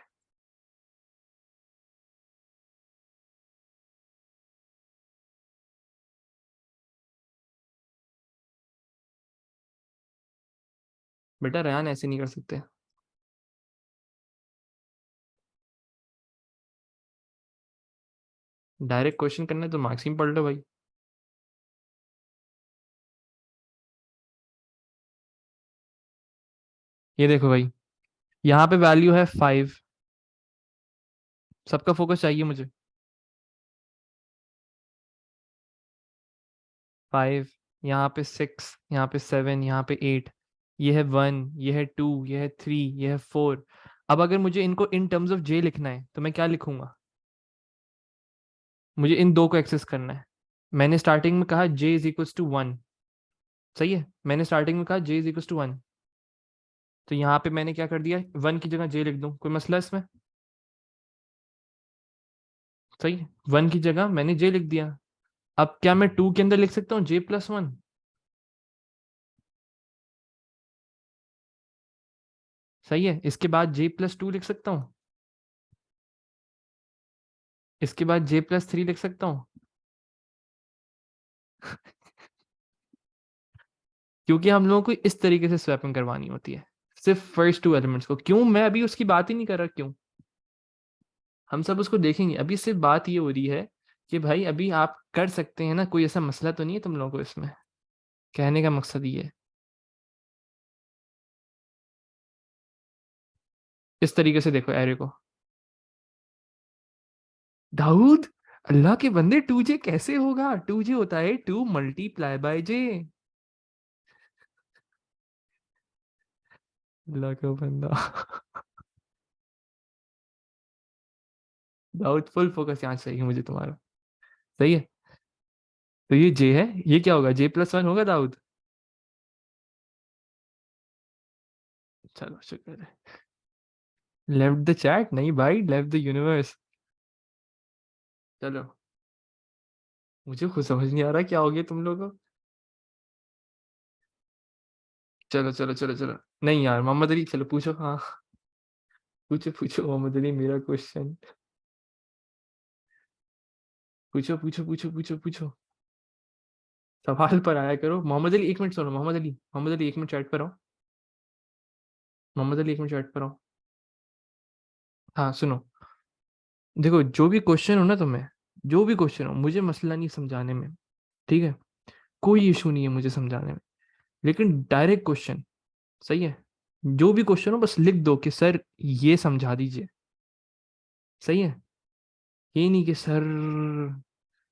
बेटा रेहान ऐसे नहीं कर सकते। डायरेक्ट क्वेश्चन करना है तो मार्क्स ही पढ़ लो भाई। ये देखो भाई, यहाँ पे वैल्यू है 5, सबका फोकस चाहिए मुझे। 5, यहाँ पे 6, यहाँ पे 7, यहाँ पे 8, ये है 1, ये है 2, ये है 3, ये है 4। अब अगर मुझे इनको इन टर्म्स ऑफ जे लिखना है तो मैं क्या लिखूंगा? मुझे इन दो को एक्सेस करना है। मैंने स्टार्टिंग में कहा j इज इक्वल टू 1, सही है, मैंने स्टार्टिंग में कहा j इज इक्वल टू 1, तो यहाँ पे मैंने क्या कर दिया, 1 की जगह j लिख दूं, कोई मसला है इसमें? सही है, 1 की जगह मैंने j लिख दिया। अब क्या मैं 2 के अंदर लिख सकता हूँ j+1? सही है, इसके बाद j+2 लिख सकता हूँ, इसके बाद j+3 लिख सकता हूँ। क्योंकि हम लोगों को इस तरीके से स्वैपिंग करवानी होती है, सिर्फ फर्स्ट 2 एलिमेंट्स को। क्यों? मैं अभी उसकी बात ही नहीं कर रहा, क्यों? हम सब उसको देखेंगे। अभी सिर्फ बात ये हो रही है कि भाई अभी आप कर सकते हैं ना, कोई ऐसा मसला तो नहीं है तुम लोगों को इसमें। कहने का मकसद ये है, इस तरीके से देखो एरे को। दाऊद, अल्लाह के बंदे, 2j कैसे होगा? 2j होता है 2 × j। अल्लाह का बंदा। दाऊद फुल फोकस यहाँ चाहिए मुझे तुम्हारा। सही है, तो ये j है, ये क्या होगा, j+1 होगा दाऊद? चलो शुक्र है। लेफ्ट द चैट नहीं भाई, लेफ्ट द यूनिवर्स। चलो, मुझे खुद समझ नहीं आ रहा क्या हो गया तुम लोगों को। चलो चलो चलो चलो, नहीं यार मोहम्मद अली, चलो पूछो, हाँ पूछो पूछो मोहम्मद अली, मेरा क्वेश्चन। पूछो पूछो पूछो पूछो पूछो, सवाल पर आया करो। मोहम्मद अली 1 मिनट सुनो, मोहम्मद अली, मोहम्मद अली 1 मिनट चैट पर आओ, मोहम्मद अली 1 मिनट चैट पर आओ। हाँ सुनो, देखो जो भी क्वेश्चन हो ना तुम्हें, जो भी क्वेश्चन हो, मुझे मसला नहीं समझाने में, ठीक है, कोई इशू नहीं है मुझे समझाने में, लेकिन डायरेक्ट क्वेश्चन, सही है, जो भी क्वेश्चन हो बस लिख दो कि सर ये समझा दीजिए, सही है। ये नहीं कि सर,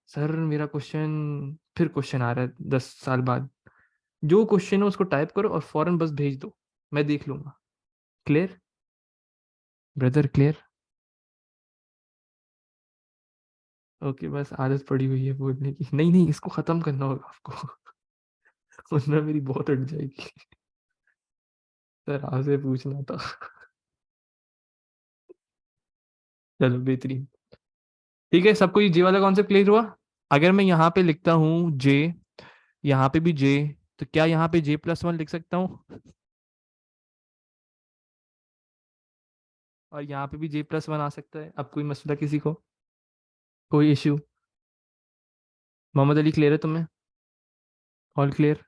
सर मेरा क्वेश्चन, फिर क्वेश्चन आ रहा है 10 साल बाद। जो क्वेश्चन है उसको टाइप करो और फौरन बस भेज दो, मैं देख लूंगा। Clear brother, clear? ओके, बस आदत पड़ी हुई है बोलने की। नहीं नहीं, इसको खत्म करना होगा आपको। वरना मेरी बहुत अट जाएगी। सर आपसे पूछना था। चलो बेहतरीन, ठीक है, सबको ये जे वाला कॉन्सेप्ट क्लियर हुआ? अगर मैं यहाँ पे लिखता हूँ जे, यहाँ पे भी जे, तो क्या यहाँ पे j+1 लिख सकता हूँ? और यहाँ पे भी j+1 आ सकता है। अब कोई मसला किसी को, कोई इश्यू? मोहम्मद अली क्लियर है तुम्हें? All clear?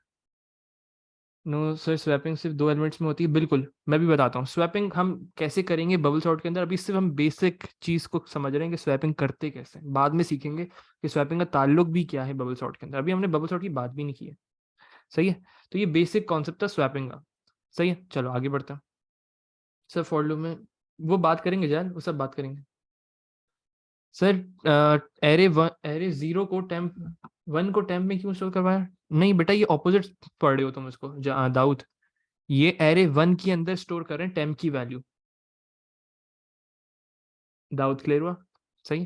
No sir, swapping सिर्फ 2 एलिमेंट्स में होती है, बिल्कुल मैं भी बताता हूँ स्वैपिंग हम कैसे करेंगे बबल सॉर्ट के अंदर। अभी सिर्फ हम बेसिक चीज को समझ रहे हैं कि स्वैपिंग करते कैसे हैं। बाद में सीखेंगे कि स्वैपिंग का ताल्लुक भी क्या है बबल सॉर्ट के अंदर। अभी हमने बबल सॉर्ट की बात भी नहीं की है, सही है। तो ये बेसिक कॉन्सेप्ट था स्वैपिंग का, सही है। चलो आगे बढ़ते हैं। सर फॉर लूप में वो बात करेंगे यार, वो सब बात करेंगे। सर एरे वन, एरे 0 को टेम्प 1 को टेम्प में क्यों स्टोर करवाया? नहीं बेटा, ये ऑपोजिट पढ़ रहे हो तुम इसको, दाऊद। ये एरे 1 के अंदर स्टोर कर रहे हैं टेम्प की वैल्यू। दाऊद क्लियर हुआ? सही है,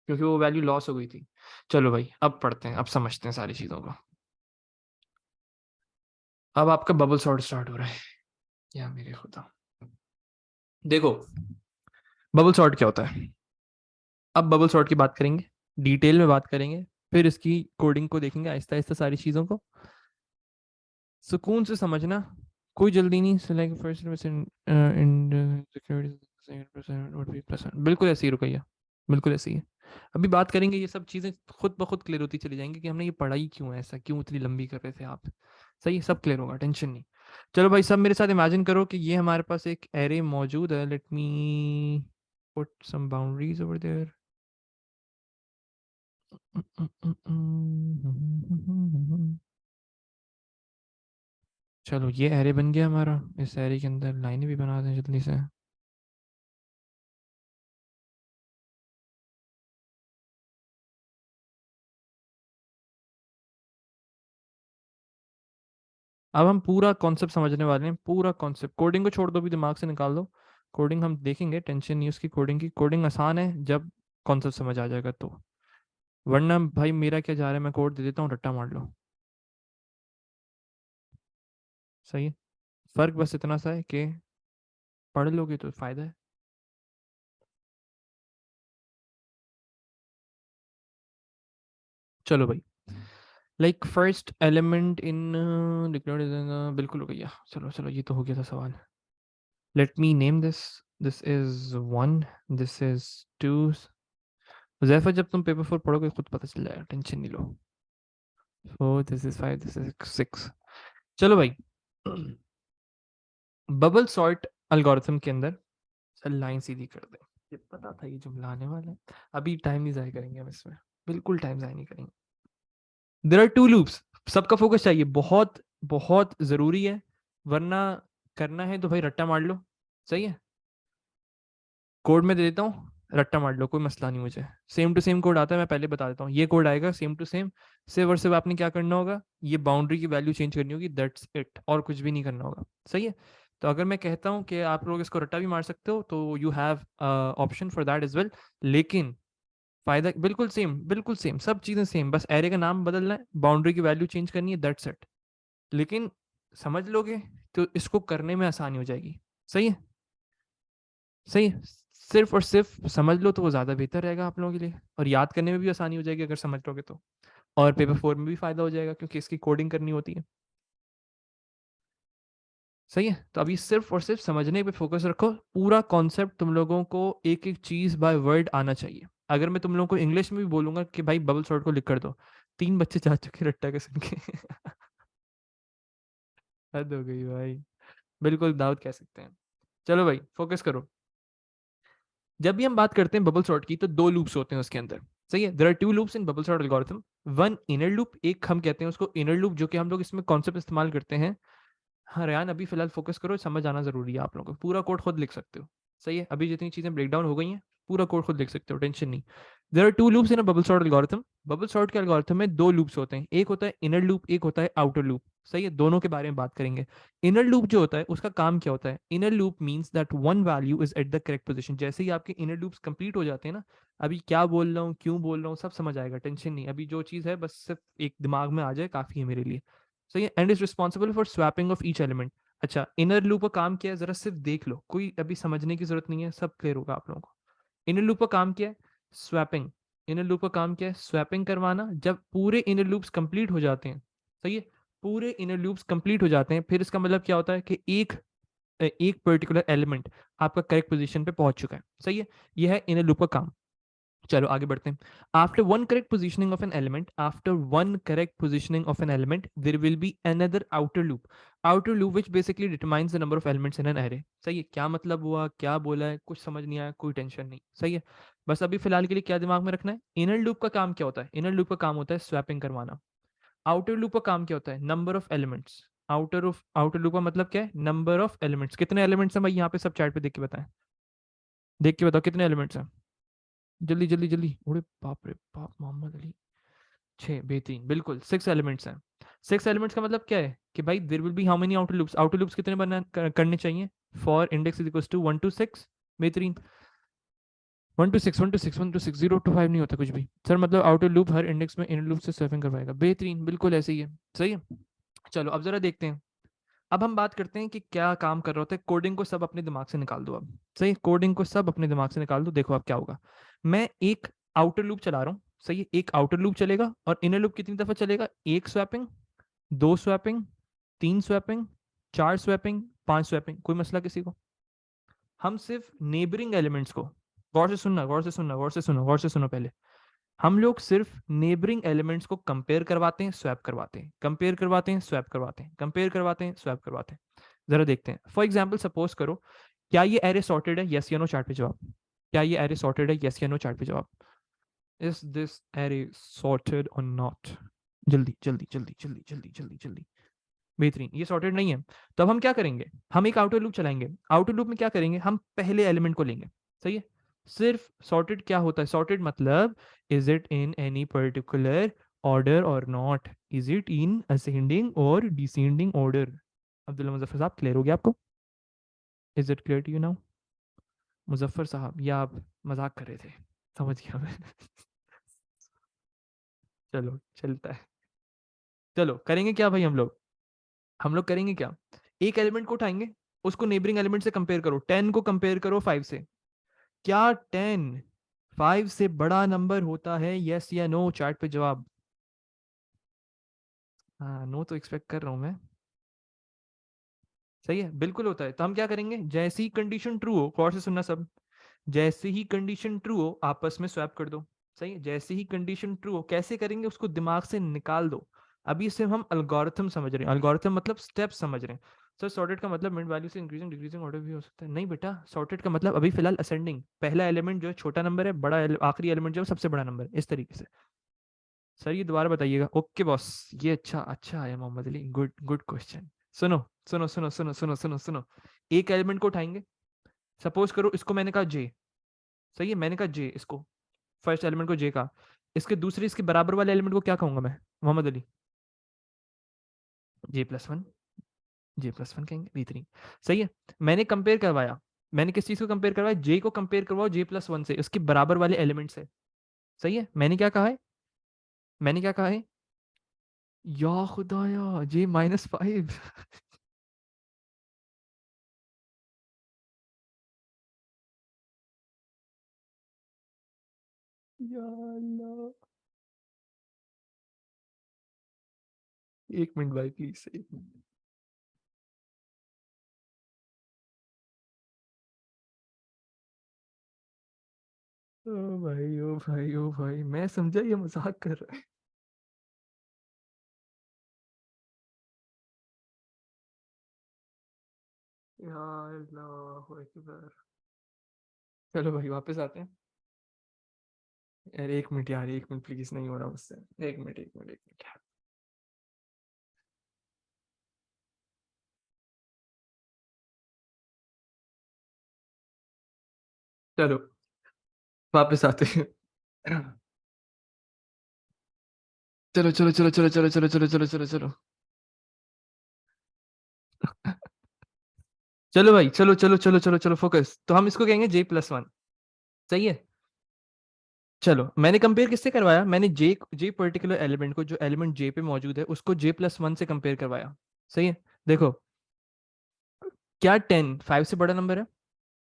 क्योंकि वो वैल्यू लॉस हो गई थी। चलो भाई अब पढ़ते हैं, अब समझते हैं सारी चीजों को। अब आपका बबल सॉर्ट स्टार्ट हो रहा है, या मेरे खुदा। देखो बबल सॉर्ट क्या होता है, अब बबल सॉर्ट की बात करेंगे, डिटेल में बात करेंगे, फिर इसकी कोडिंग को देखेंगे आहिस्ता आहिस्ता सारी चीजों को। सुकून से समझना, कोई जल्दी नहीं। सेलेक्ट फर्स्ट बिल्कुल ऐसे ही रुकैया, बिल्कुल ऐसे ही है। अभी बात करेंगे, ये सब चीजें खुद ब खुद क्लियर होती चली जाएंगी कि हमने ये पढ़ाई क्यों है, ऐसा क्यों इतनी लंबी कर रहे थे आप। सही है, सब क्लियर होगा, टेंशन नहीं। चलो भाई सब मेरे साथ इमेजिन करो कि ये हमारे पास एक एरे मौजूद है। Let me put some boundaries over there. चलो ये एरे बन गया हमारा, इस एरे के अंदर लाइनें भी बना दें जल्दी से। अब हम पूरा कॉन्सेप्ट समझने वाले हैं, पूरा कॉन्सेप्ट। कोडिंग को छोड़ दो, भी दिमाग से निकाल दो। कोडिंग हम देखेंगे, टेंशन नहीं उसकी। कोडिंग की, कोडिंग आसान है जब कॉन्सेप्ट समझ आ जाएगा तो। वरना भाई मेरा क्या जा रहा है, मैं कोड दे देता हूँ, रट्टा मार लो। सही है। फर्क बस इतना सा है कि पढ़ लोगे तो फायदा है। चलो भाई, लाइक फर्स्ट एलिमेंट इन बिल्कुल हो गया। चलो चलो, ये तो हो गया था सवाल। Let me name this. This is one, this is two. Zafar जब तुम पेपर 4 पढ़ोगे खुद पता चल जाएगा, टेंशन नहीं लो। 4, दिस इज 5, दिस इज 6। चलो भाई, बबल सॉर्ट एल्गोरिथम के अंदर, चल लाइन सीधी कर दे। ये पता था ये जुमला आने वाला है। अभी टाइम नहीं जाया करेंगे हम इसमें, बिल्कुल टाइम जाया नहीं करेंगे। There are two loops. सबका फोकस चाहिए, बहुत बहुत जरूरी है। वरना करना है तो भाई रट्टा मार लो। सही है। कोड में दे देता हूँ, रट्टा मार लो, कोई मसला नहीं मुझे। सेम टू सेम कोड आता है, मैं पहले बता देता हूँ। ये कोड आएगा सेम टू सेम। सिर्फ और सिर्फ आपने क्या करना होगा, ये बाउंड्री की वैल्यू चेंज करनी होगी, दैट्स इट, और कुछ भी नहीं करना होगा। सही है। तो अगर मैं कहता हूँ कि आप लोग इसको रट्टा भी मार सकते हो, तो you have option for that as well. लेकिन फायदा बिल्कुल सेम, बिल्कुल सेम, सब चीज़ें सेम, बस एरे का नाम बदलना है, बाउंड्री की वैल्यू चेंज करनी है, दैट्स इट। लेकिन समझ लोगे तो इसको करने में आसानी हो जाएगी। सही है। सही है। सिर्फ और सिर्फ समझ लो तो वो ज़्यादा बेहतर रहेगा आप लोगों के लिए, और याद करने में भी आसानी हो जाएगी अगर समझ लोगे तो। और पेपर 4 में भी फ़ायदा हो जाएगा क्योंकि इसकी कोडिंग करनी होती है। सही है। तो अभी सिर्फ और सिर्फ समझने पे फोकस रखो। पूरा कॉन्सेप्ट तुम लोगों को एक एक चीज़ बाय वर्ड आना चाहिए। अगर मैं तुम लोगों को इंग्लिश में भी बोलूंगा कि भाई बबल सॉर्ट को लिख कर दो, 3 बच्चे जा चुके रट्टा के सुन के। हद हो गई भाई। बिल्कुल दाऊद कह सकते हैं। चलो भाई फोकस करो। जब भी हम बात करते हैं बबल सॉर्ट की, तो 2 लूप्स होते हैं उसके अंदर। सही है। There are 2 loops in bubble sort algorithm. One inner loop, एक हम कहते हैं उसको इनर लूप, जो कि हम लोग इसमें कॉन्सेप्ट इस्तेमाल करते हैं। हाँ रेयान, अभी फिलहाल फोकस करो, समझ आना जरूरी है आप लोगों को। पूरा कोड खुद लिख सकते हो। सही है। अभी जितनी चीजें ब्रेक डाउन हो गई हैं, पूरा कोड खुद लिख सकते हो, टेंशन नहीं। There are 2 loops in a bubble sort algorithm. Bubble sort के एल्गोरिथम में 2 लूप्स होते हैं, एक होता है इनर लूप, एक होता है आउटर लूप। सही है। दोनों के बारे में बात करेंगे। इनर लूप जो होता है उसका काम क्या होता है, inner loop means that one value is at the correct position. जैसे ही आपके इनर लूप्स कंप्लीट हो जाते हैं ना, अभी क्या बोल रहा हूँ, क्यों बोल रहा हूँ, सब समझ आएगा, टेंशन नहीं। अभी जो चीज़ है बस सिर्फ एक दिमाग में आ जाए, काफ़ी है मेरे लिए। सही है। And is responsible for swapping of each element. अच्छा, इनर लूप का काम क्या है, जरा सिर्फ देख लो, कोई अभी समझने की जरूरत नहीं है, सब क्लियर होगा आप लोगों को। इनर लूप का काम क्या है, स्वैपिंग। इनर लूप का काम क्या है, स्वैपिंग करवाना। जब पूरे इनर लूप्स कंप्लीट हो जाते हैं, सही है, पूरे इनर लूप्स कंप्लीट हो जाते हैं, फिर इसका मतलब क्या होता है कि एक पर्टिकुलर एलिमेंट आपका करेक्ट पोजीशन पे पहुंच चुका है। सही है। यह है इनर लूप का काम। चलो आगे बढ़ते हैं। After one correct positioning of an element there will be another outer loop. Outer loop which basically determines the number of elements in an array. सही है। क्या मतलब हुआ, क्या बोला है, कुछ समझ नहीं आया, कोई टेंशन नहीं। सही है। बस अभी फिलहाल के लिए क्या दिमाग में रखना है, इनर लूप का काम क्या होता है, इनर लूप का काम होता है स्वैपिंग करवाना। आउटर लूप का काम क्या होता है, number of elements. Outer loop का मतलब क्या है, नंबर ऑफ एलिमेंट्स। कितने एलिमेंट्स हैं भाई यहाँ पे, सब चैट पे देख के बताएं। देख के बताओ कितने एलिमेंट्स हैं, जल्दी जल्दी जल्दी। अरे बाप रे बाप, मोहम्मद अली। 6, बेहतरीन, बिल्कुल 6 एलिमेंट्स हैं। 6 एलिमेंट्स का मतलब क्या है कि भाई there will be how many outer loops, outer loops कितने करने चाहिए, for index is equals to 1 to 6। बेहतरीन। 1 to 6, 1 to 6, 1 to 6, 0 to 5 नहीं होता कुछ भी सर, मतलब आउटर लूप हर इंडेक्स में इनर लूप से स्वैपिंग करवाएगा। बेहतरीन, बिल्कुल ऐसे ही है। सही है। चलो अब जरा देखते हैं। अब हम बात करते हैं कि क्या काम कर रहा होता है। कोडिंग को सब अपने दिमाग से निकाल दो अब। सही, कोडिंग को सब अपने दिमाग से निकाल दो। देखो अब क्या होगा। मैं एक आउटर लूप चला रहा हूँ। सही है। एक आउटर लूप चलेगा, और इनर लूप कितनी दफा चलेगा, एक swapping, 2 swapping, 3 swapping, 4 swapping, 5 swapping. कोई मसला किसी को। हम सिर्फ नेबरिंग एलिमेंट्स को, गौर से सुनना, गौर से सुनना, गौर से सुनो, गौर से सुनो पहले। हम लोग सिर्फ नेबरिंग एलिमेंट्स को कंपेयर करवाते हैं, स्वैप करवाते हैं, कंपेयर करवाते हैं, स्वैप करवाते हैं, कंपेयर करवाते हैं, स्वैप करवाते हैं। जरा देखते हैं। फॉर एग्जाम्पल सपोज करो, क्या ये एरे सॉर्टेड है, यस या नो, चार्ट पे जवाब। क्या ये एरे सॉर्टेड है, यस या नो, चार्ट पे जवाब। इज दिस एरे सॉर्टेड और नॉट। जल्दी जल्दी जल्दी जल्दी जल्दी जल्दी जल्दी। बेहतरीन, ये सॉर्टेड नहीं है। तो अब हम क्या करेंगे, हम एक आउटर लूप चलाएंगे। आउटर लूप में क्या करेंगे, हम पहले एलिमेंट को लेंगे। सही है। सिर्फ सॉर्टेड क्या होता है, सॉर्टेड मतलब is it in any particular order और not, is it in ascending और डिसेंडिंग ऑर्डर। अब्दुल्ला मुजफ्फर साहब, क्लियर हो गया आपको? Is it clear to you now? Muzaffar साहब, या आप मजाक कर रहे थे? समझ गया मैं। चलो चलता है। चलो करेंगे क्या भाई हम लोग करेंगे क्या, एक एलिमेंट को उठाएंगे, उसको नेबरिंग एलिमेंट से कंपेयर करो। 10 को कंपेयर करो 5 से। क्या 10 5 से बड़ा नंबर होता है, यस या नो? चैट पे जवाब। हाँ, नो तो एक्सपेक्ट कर रहा हूं मैं। सही है, बिल्कुल होता है। तो हम क्या करेंगे, जैसी कंडीशन ट्रू हो, गौर से सुनना सब, जैसे ही कंडीशन ट्रू हो आपस में स्वैप कर दो। सही है, जैसे ही कंडीशन ट्रू हो, कैसे करेंगे उसको दिमाग से निकाल दो। अभी से हम अल्गोरिथम समझ रहे हैं, अल्गोरिथम मतलब स्टेप समझ रहे हैं। सर सॉर्टेड का मतलब मिड वैल्यू से इंक्रीजिंग डिक्रीजिंग ऑर्डर भी हो सकता है? नहीं बेटा, सॉर्टेड का मतलब अभी फिलहाल असेंडिंग, पहला एलिमेंट जो है छोटा नंबर है, आखिरी एलिमेंट जो है सबसे बड़ा नंबर है, इस तरीके से। सर ये दोबारा बताइएगा। ओके बॉस, ये अच्छा अच्छा है Mohammad Ali, good good question. सुनो सुनो सुनो सुनो सुनो सुनो सुनो, एक एलिमेंट को उठाएंगे, सपोज करो इसको मैंने कहा जे। सही है, मैंने कहा जे, इसको फर्स्ट एलिमेंट को जे का, इसके दूसरे इसके बराबर वाले एलिमेंट को क्या कहूंगा मैं मोहम्मद अली? J+1। J+1 कहेंगे, B3। सही है। मैंने कंपेयर करवाया, मैंने किस चीज को कंपेयर करवाया, जे को कंपेयर करवाओ J+1 से, उसके बराबर वाले एलिमेंट से। सही है, मैंने क्या कहा है, मैंने क्या कहा है, या खुदाया J-5। या अल्लाह, एक मिनट भाई प्लीज, एक मिनट। ओ भाई ओ भाई ओ भाई, मैं समझा ये मजाक कर रहा है। या अल्लाह अकबर। चलो भाई वापस आते हैं। यार एक मिनट यार, एक मिनट प्लीज, नहीं हो रहा मुझसे। एक मिनट एक मिनट एक मिनट। चलो वापस आते हैं। चलो चलो चलो चलो चलो चलो चलो चलो चलो चलो। चलो भाई, चलो चलो चलो चलो चलो, फोकस। तो हम इसको कहेंगे J+1। सही है। चलो मैंने कंपेयर किससे करवाया, मैंने जे पर्टिकुलर एलिमेंट को, जो एलिमेंट जे पे मौजूद है, उसको J+1 से कंपेयर करवाया। सही है। देखो, क्या 10 5 से बड़ा नंबर है?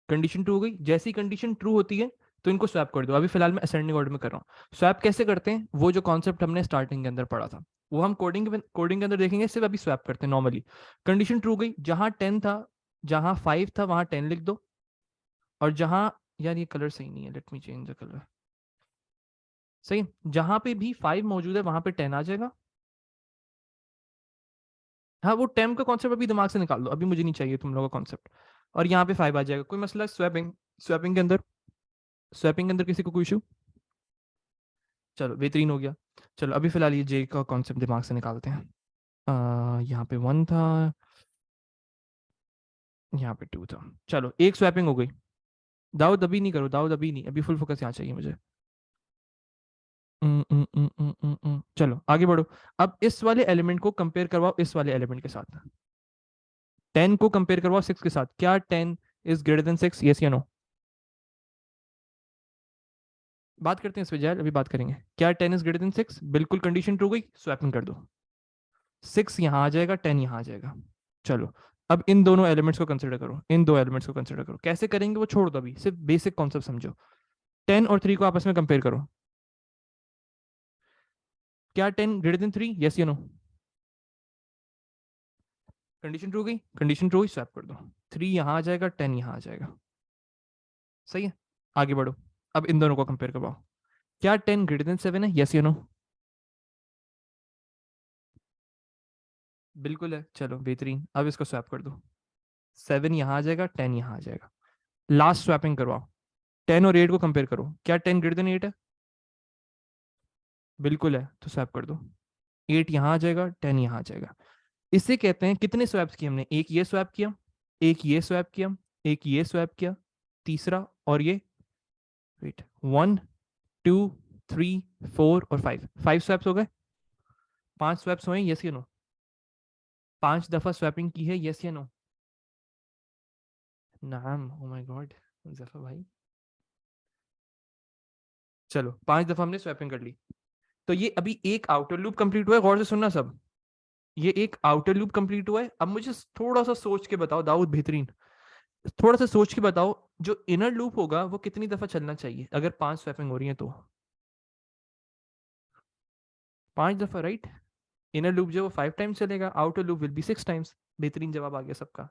कंडीशन ट्रू हो गई। जैसी कंडीशन ट्रू होती है तो इनको स्वैप कर दो। अभी फिलहाल मैं असेंडिंग ऑर्डर में कर रहा हूँ। स्वैप कैसे करते हैं, वो जो कॉन्सेप्ट हमने स्टार्टिंग के अंदर पढ़ा था, वो हम कोडिंग के अंदर देखेंगे। सिर्फ अभी स्वैप करते हैं नॉर्मली। कंडीशन ट्रू गई, जहां 10 था, जहां 5 था, वहां 10 लिख दो। और जहां, यार ये कलर सही नहीं है, let me change the colour. सही है? जहां पे भी 5 मौजूद है वहां पे 10 आ जाएगा। हाँ, वो टेम का कॉन्सेप्ट अभी दिमाग से निकाल दो, अभी मुझे नहीं चाहिए तुम लोगों का कॉन्सेप्ट। और यहाँ पे 5 आ जाएगा, कोई मसला? स्वैपिंग, स्वैपिंग के अंदर, स्वैपिंग के अंदर किसी को कोई इशू? चलो बेहतरीन हो गया। चलो अभी फिलहाल ये जे का कॉन्सेप्ट दिमाग से निकालते हैं। यहाँ पे 1 था, यहाँ पे 2 था। चलो एक स्वैपिंग हो गई। दाऊद अभी नहीं करो, दाऊद अभी नहीं, अभी फुल फोकस यहाँ चाहिए मुझे। चलो आगे बढ़ो। अब इस वाले एलिमेंट को कंपेयर करवाओ इस वाले एलिमेंट के साथ। 10 को कंपेयर करवाओ 6 के साथ। क्या 10 इज ग्रेटर देन 6, यस या नो? बात करते हैं इस पे जाए, अभी बात करेंगे। क्या 10 इज ग्रेटर देन 6? बिल्कुल, कंडीशन ट्रू गई, स्वैपिंग कर दो। 6 यहाँ आ जाएगा, 10 यहाँ आ जाएगा। चलो अब इन दोनों एलिमेंट्स को कंसिडर करो, इन दो एलिमेंट्स को कंसिडर करो। कैसे करेंगे वो छोड़ दो, अभी सिर्फ बेसिक कॉन्सेप्ट समझो। 10 और 3 को आपस में कंपेयर करो। क्या 10 ग्रेटर देन 3, यस या नो? कंडीशन ट्रू गई, कंडीशन ट्रू हुई, स्वैप कर दो। 3 यहाँ आ जाएगा, 10 यहाँ आ जाएगा। सही है। आगे बढ़ो। अब इन दोनों को कंपेयर करवाओ। क्या 10 ग्रेटर देन 7 है, यस या नो? बिल्कुल है। चलो बेहतरीन, अब इसको स्वैप कर दो। 7 यहाँ आ जाएगा, 10 यहाँ आ जाएगा। लास्ट स्वैपिंग करवाओ। 10 और 8 को कंपेयर करो। क्या 10 ग्रेटर देन 8 है? बिल्कुल है, तो स्वैप कर दो। 8 यहाँ आ जाएगा, 10 यहाँ आ जाएगा। इसे कहते हैं कितने स्वैप्स किए हमने, एक ये स्वैप किया, एक ये स्वैप किया, एक ये स्वैप किया, तीसरा और ये, वेट, 1 2 3 4 और 5, 5 स्वैप्स हो गए, 5 स्वैप्स हुए, यस या नो? 5 दफा स्वैपिंग की है, यस या नो? नाम, ओ माय गॉड जफर भाई, चलो 5 दफा हमने स्वैपिंग कर ली। तो ये अभी एक आउटर लूप कंप्लीट हुआ है, गौर से सुनना सब, ये एक आउटर लूप कंप्लीट हुआ है। अब मुझे थोड़ा सा सोच के बताओ दाऊद, बेहतरीन, थोड़ा सा सोच के बताओ, जो इनर लूप होगा वो कितनी दफा चलना चाहिए अगर 5 स्वैपिंग हो रही है तो? 5 दफा, राइट? इनर लूप जो वो 5 टाइम्स चलेगा, outer loop will be 6 times. बेहतरीन जवाब आ गया सबका।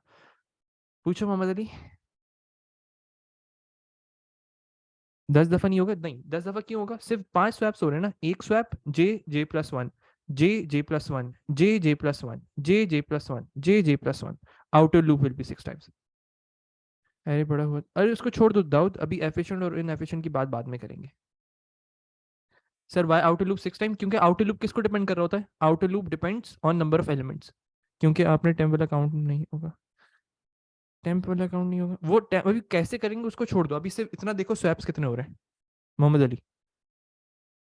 पूछो मोहम्मद अली। 10 दफा नहीं होगा, नहीं 10 दफा क्यों होगा, सिर्फ 5 स्वैप्स हो रहे हैं ना, एक स्वैप जे+1, जे+1, जे+1, जे+1, जे+1, outer loop will be 6 times. अरे बड़ा हुआ, अरे उसको छोड़ दो दाऊद, अभी एफिशिएंट और इनएफिशिएंट की बात बाद में करेंगे। Sir y outer loop 6 time, क्योंकि आउटर लूप किसको डिपेंड कर रहा होता है, outer loop depends on number of elements. क्योंकि आपने टेम्प वाला काउंट नहीं होगा, टेम्प वाला काउंट नहीं होगा, वो अभी कैसे करेंगे उसको छोड़ दो, अभी सिर्फ इतना देखो स्वैप्स कितने हो रहे हैं मोहम्मद अली।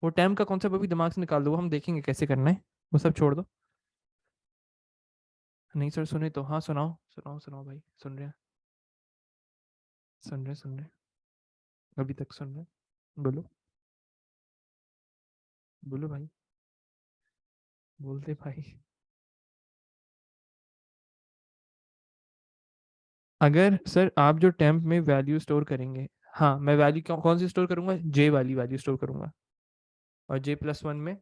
वो टाइम का कॉन्सेप्ट अभी दिमाग से निकाल दो, वो हम देखेंगे कैसे करना है, वो सब छोड़ दो। नहीं सर सुने तो, हाँ सुनाओ सुनाओ सुनाओ भाई, सुन रहे हैं, सुन रहे सुन रहे, अभी तक सुन रहे, बोलो बोलो भाई, बोलते भाई। अगर सर आप जो टेम्प में वैल्यू स्टोर करेंगे, हाँ मैं वैल्यू कौन सी स्टोर करूंगा, जे वाली वैल्यू स्टोर करूंगा, और जे+1 में,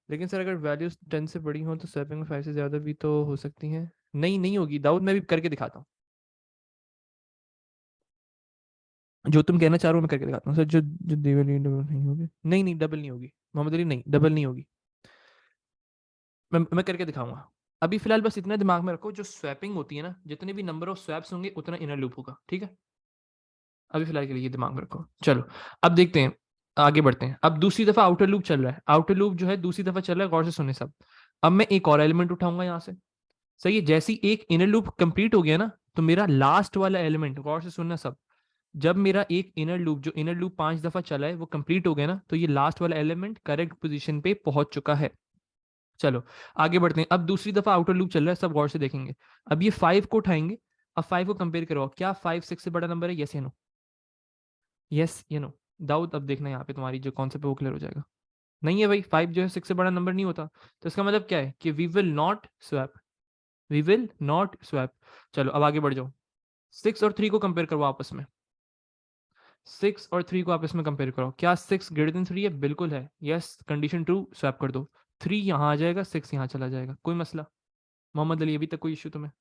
लेकिन सर अगर वैल्यूज 10 से बड़ी हो तो स्वैपिंग में 5 से ज़्यादा भी तो हो सकती हैं। नहीं नहीं होगी दाऊद, मैं भी करके दिखाता हूँ, जो तुम कहना चाह रहे हो मैं करके दिखाता हूँ सर, जो जो वाली डबल नहीं होगी, नहीं नहीं डबल नहीं होगी मोहम्मद अली, नहीं डबल नहीं होगी, मैं करके दिखाऊंगा। अभी फिलहाल बस इतना दिमाग में रखो, जो स्वैपिंग होती है ना, जितने भी नंबर ऑफ स्वैप्स होंगे उतना इनर लूप होगा, ठीक है? अभी फिलहाल के लिए ये दिमाग में रखो, चलो अब देखते हैं, आगे बढ़ते हैं। अब दूसरी दफा आउटर लूप चल रहा है, आउटर लूप जो है दूसरी दफा चल रहा है, गौर से सुने सब। अब मैं एक और एलिमेंट उठाऊंगा यहाँ से, सही है, जैसी एक इनर लूप कंप्लीट हो गया ना, तो मेरा लास्ट वाला एलिमेंट, गौर से सुनना सब, जब मेरा एक इनर लूप, जो इनर लूप 5 दफा चला है वो कंप्लीट हो गया ना, तो ये लास्ट वाला एलिमेंट करेक्ट पोजीशन पे पहुंच चुका है। चलो आगे बढ़ते हैं, अब दूसरी दफा आउटर लूप चल रहा है, सब गौर से देखेंगे। अब ये 5 को उठाएंगे, अब 5 को कंपेयर करो, क्या 5 6 से बड़ा नंबर है, यस या नो? यस या नो? दाऊद अब देखना यहाँ पे तुम्हारी जो कॉन्सेप्ट है वो क्लियर हो जाएगा। नहीं है भाई, 5 जो है 6 से बड़ा नंबर नहीं होता, तो इसका मतलब क्या है कि we will not swap, we will not swap. चलो अब आगे बढ़ जाओ, 6 और 3 को कंपेयर करो आपस में, 6 और 3 को आपस में कंपेयर करो, क्या 6 ग्रेटर देन 3 है, बिल्कुल है, यस कंडीशन ट्रू, स्वैप कर दो, 3 यहाँ आ जाएगा, 6 यहाँ चला जाएगा, कोई मसला? मोहम्मद अली अभी तक कोई इशू तुम्हें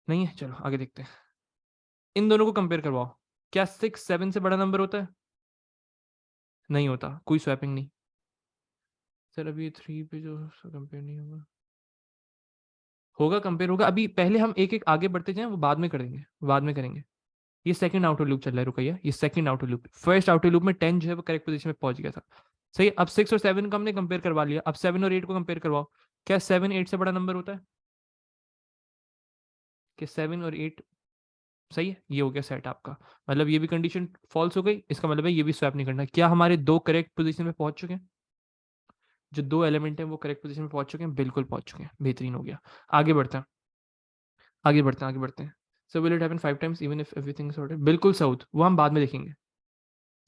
नहीं है? चलो आगे देखते हैं, इन दोनों को कंपेयर करवाओ, क्या 6 7 से बड़ा नंबर होता है? नहीं होता, कोई स्वैपिंग नहीं। सर अभी 3 पे जो कंपेयर नहीं होगा, होगा कंपेयर होगा, अभी पहले हम एक एक आगे बढ़ते जाएं, वो बाद में करेंगे, बाद में करेंगे। ये सेकंड आउटर लूप चल रहा है, रुकइए, ये second outer loop, first outer loop में 10 जो है वो करेक्ट पोजीशन में पहुंच गया था, सही है। अब 6 और 7 को हमने कंपेयर करवा लिया, अब 7 और 8 को कंपेयर करवाओ, क्या 7 8 से बड़ा नंबर होता है? कि 7 और 8, सही है, ये हो गया सेट आपका, मतलब ये भी कंडीशन फॉल्स हो गई, इसका मतलब है ये भी स्वैप नहीं करना। क्या हमारे दो करेक्ट पोजीशन में पहुंच चुके हैं, जो दो एलिमेंट हैं वो करेक्ट पोजीशन में पहुंच चुके हैं, बिल्कुल पहुंच चुके हैं, बेहतरीन हो गया। आगे बढ़ते हैं, आगे बढ़ते हैं, आगे बढ़ते हैं। So will it happen 5 times even if everything sorted, बिल्कुल साउथ, वो हम बाद में देखेंगे,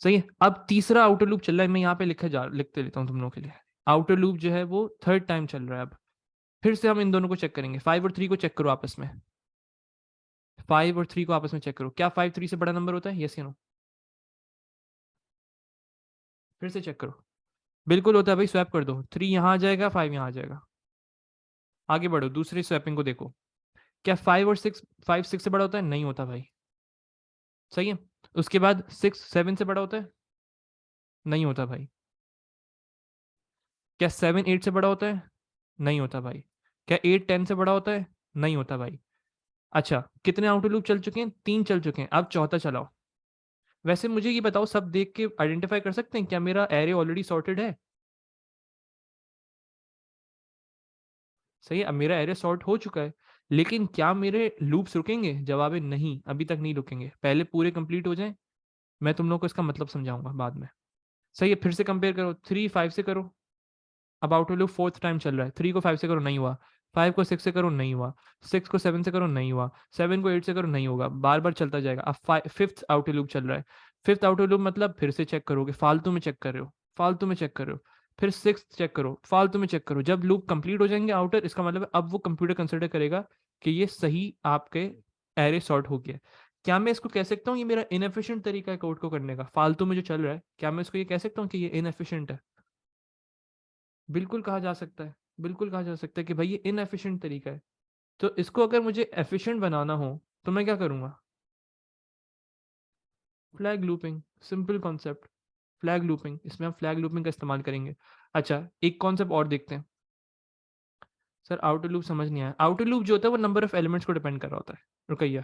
सही है। अब तीसरा आउटर लूप चल रहा है, मैं यहाँ पे लिखते लेता हूँ तुम लोगों के लिए, आउटर लूप जो है वो थर्ड टाइम चल रहा है। अब फिर से हम इन दोनों को चेक करेंगे, 5 और 3 को चेक करो आपस में, 5 और 3 को आपस में चेक करो, क्या 5 3 से बड़ा नंबर होता है, यस या नो? फिर से चेक करो, बिल्कुल होता है भाई, स्वैप कर दो, 3 यहाँ आ जाएगा, 5 यहाँ आ जाएगा। आगे बढ़ो, दूसरी स्वैपिंग को देखो, क्या 5 और 6, 5 6 से बड़ा होता है, नहीं होता भाई, सही है। उसके बाद 6 7 से बड़ा होता है, नहीं होता भाई। क्या 7 8 से बड़ा होता है, नहीं होता भाई। क्या 8 10 से बड़ा होता है, नहीं होता भाई। अच्छा कितने आउटर लूप चल चुके हैं, 3 चल चुके हैं, अब चौथा चलाओ। वैसे मुझे ये बताओ, सब देख के आइडेंटिफाई कर सकते हैं क्या मेरा एरे ऑलरेडी सॉर्टेड है? सही है, अब मेरा एरे सॉर्ट हो चुका है, लेकिन क्या मेरे लूप्स रुकेंगे? जवाब है नहीं, अभी तक नहीं रुकेंगे, पहले पूरे कंप्लीट हो जाएं, मैं तुम लोग को इसका मतलब समझाऊंगा बाद में। सही है, फिर से कंपेयर करो, 3 5 से करो, अब आउटर लूप 4th टाइम चल रहा है, 3 को 5 से करो नहीं हुआ, 5 को 6 से करो नहीं हुआ, 6 को 7 से करो नहीं हुआ, 7 को 8 से करो नहीं होगा, बार बार चलता जाएगा। अब 5th आउटर लूप चल रहा है, 5th आउटर लूप मतलब फिर से चेक करोगे, फालतू में चेक कर रहे हो, फालतू में चेक कर रहे हो, फिर 6th चेक करो, फालतू में चेक करो, जब लूप कंप्लीट हो जाएंगे आउटर, इसका मतलब अब वो कंप्यूटर कंसिडर करेगा कि ये सही आपके एरे सॉर्ट हो गया। क्या मैं इसको कह सकता हूँ ये मेरा इनएफिशिएंट तरीका है कोड को करने का, फालतू में जो चल रहा है, क्या मैं इसको ये कह सकता हूँ कि ये इनएफिशिएंट है? बिल्कुल कहा जा सकता है, बिल्कुल कहा जा सकता है कि भाई ये इनएफिशिएंट तरीका है। तो इसको अगर मुझे एफिशिएंट बनाना हो तो मैं क्या करूंगा? Flag looping, simple concept, flag looping, इसमें हम फ्लैग लूपिंग का इस्तेमाल करेंगे। अच्छा, एक कॉन्सेप्ट और देखते हैं। सर आउटर लूप समझ नहीं आया। आउटर लूप जो होता है वो नंबर ऑफ एलिमेंट्स को डिपेंड कर रहा होता है। रुकैया,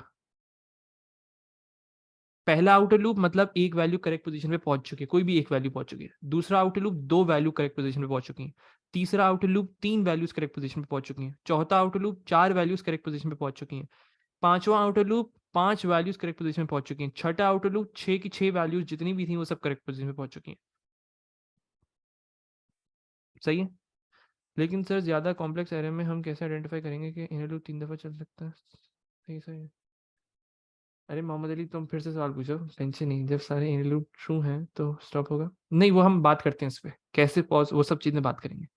पहला आउटर लूप मतलब एक वैल्यू करेक्ट पोजीशन पे पहुंच चुकी है, कोई भी एक वैल्यू पहुंच चुकी है। दूसरा आउटर लूप दो वैल्यू करेक्ट पोजीशन पे पहुंच चुकी है। तीसरा आउटर लूप तीन वैल्यूज करेक्ट पोजीशन पे पहुंच चुकी है। चौथा आउटर लूप चार वैल्यूज करेक्ट पोजीशन पे पहुंच चुकी है। पांचवा आउटर लूप पांच वैल्यूज करेक्ट पोजीशन में पहुंच चुकी हैं। छठा आउटर लूप छह की छह वैल्यूज जितनी भी थी वो सब करेक्ट पोजीशन में पहुंच चुकी हैं। सही है, लेकिन सर ज्यादा कॉम्प्लेक्स एरे में हम कैसे आइडेंटिफाई करेंगे कि इनर लूप तीन दफा चल सकता है? सही सही है। अरे मोहम्मद अली, तुम फिर से सवाल पूछो, टेंशन नहीं, जब सारे इनर लूप ट्रू हैं तो स्टॉप होगा नहीं, वो हम बात करते हैं इस पे कैसे पॉज, वो सब चीजें बात करेंगे।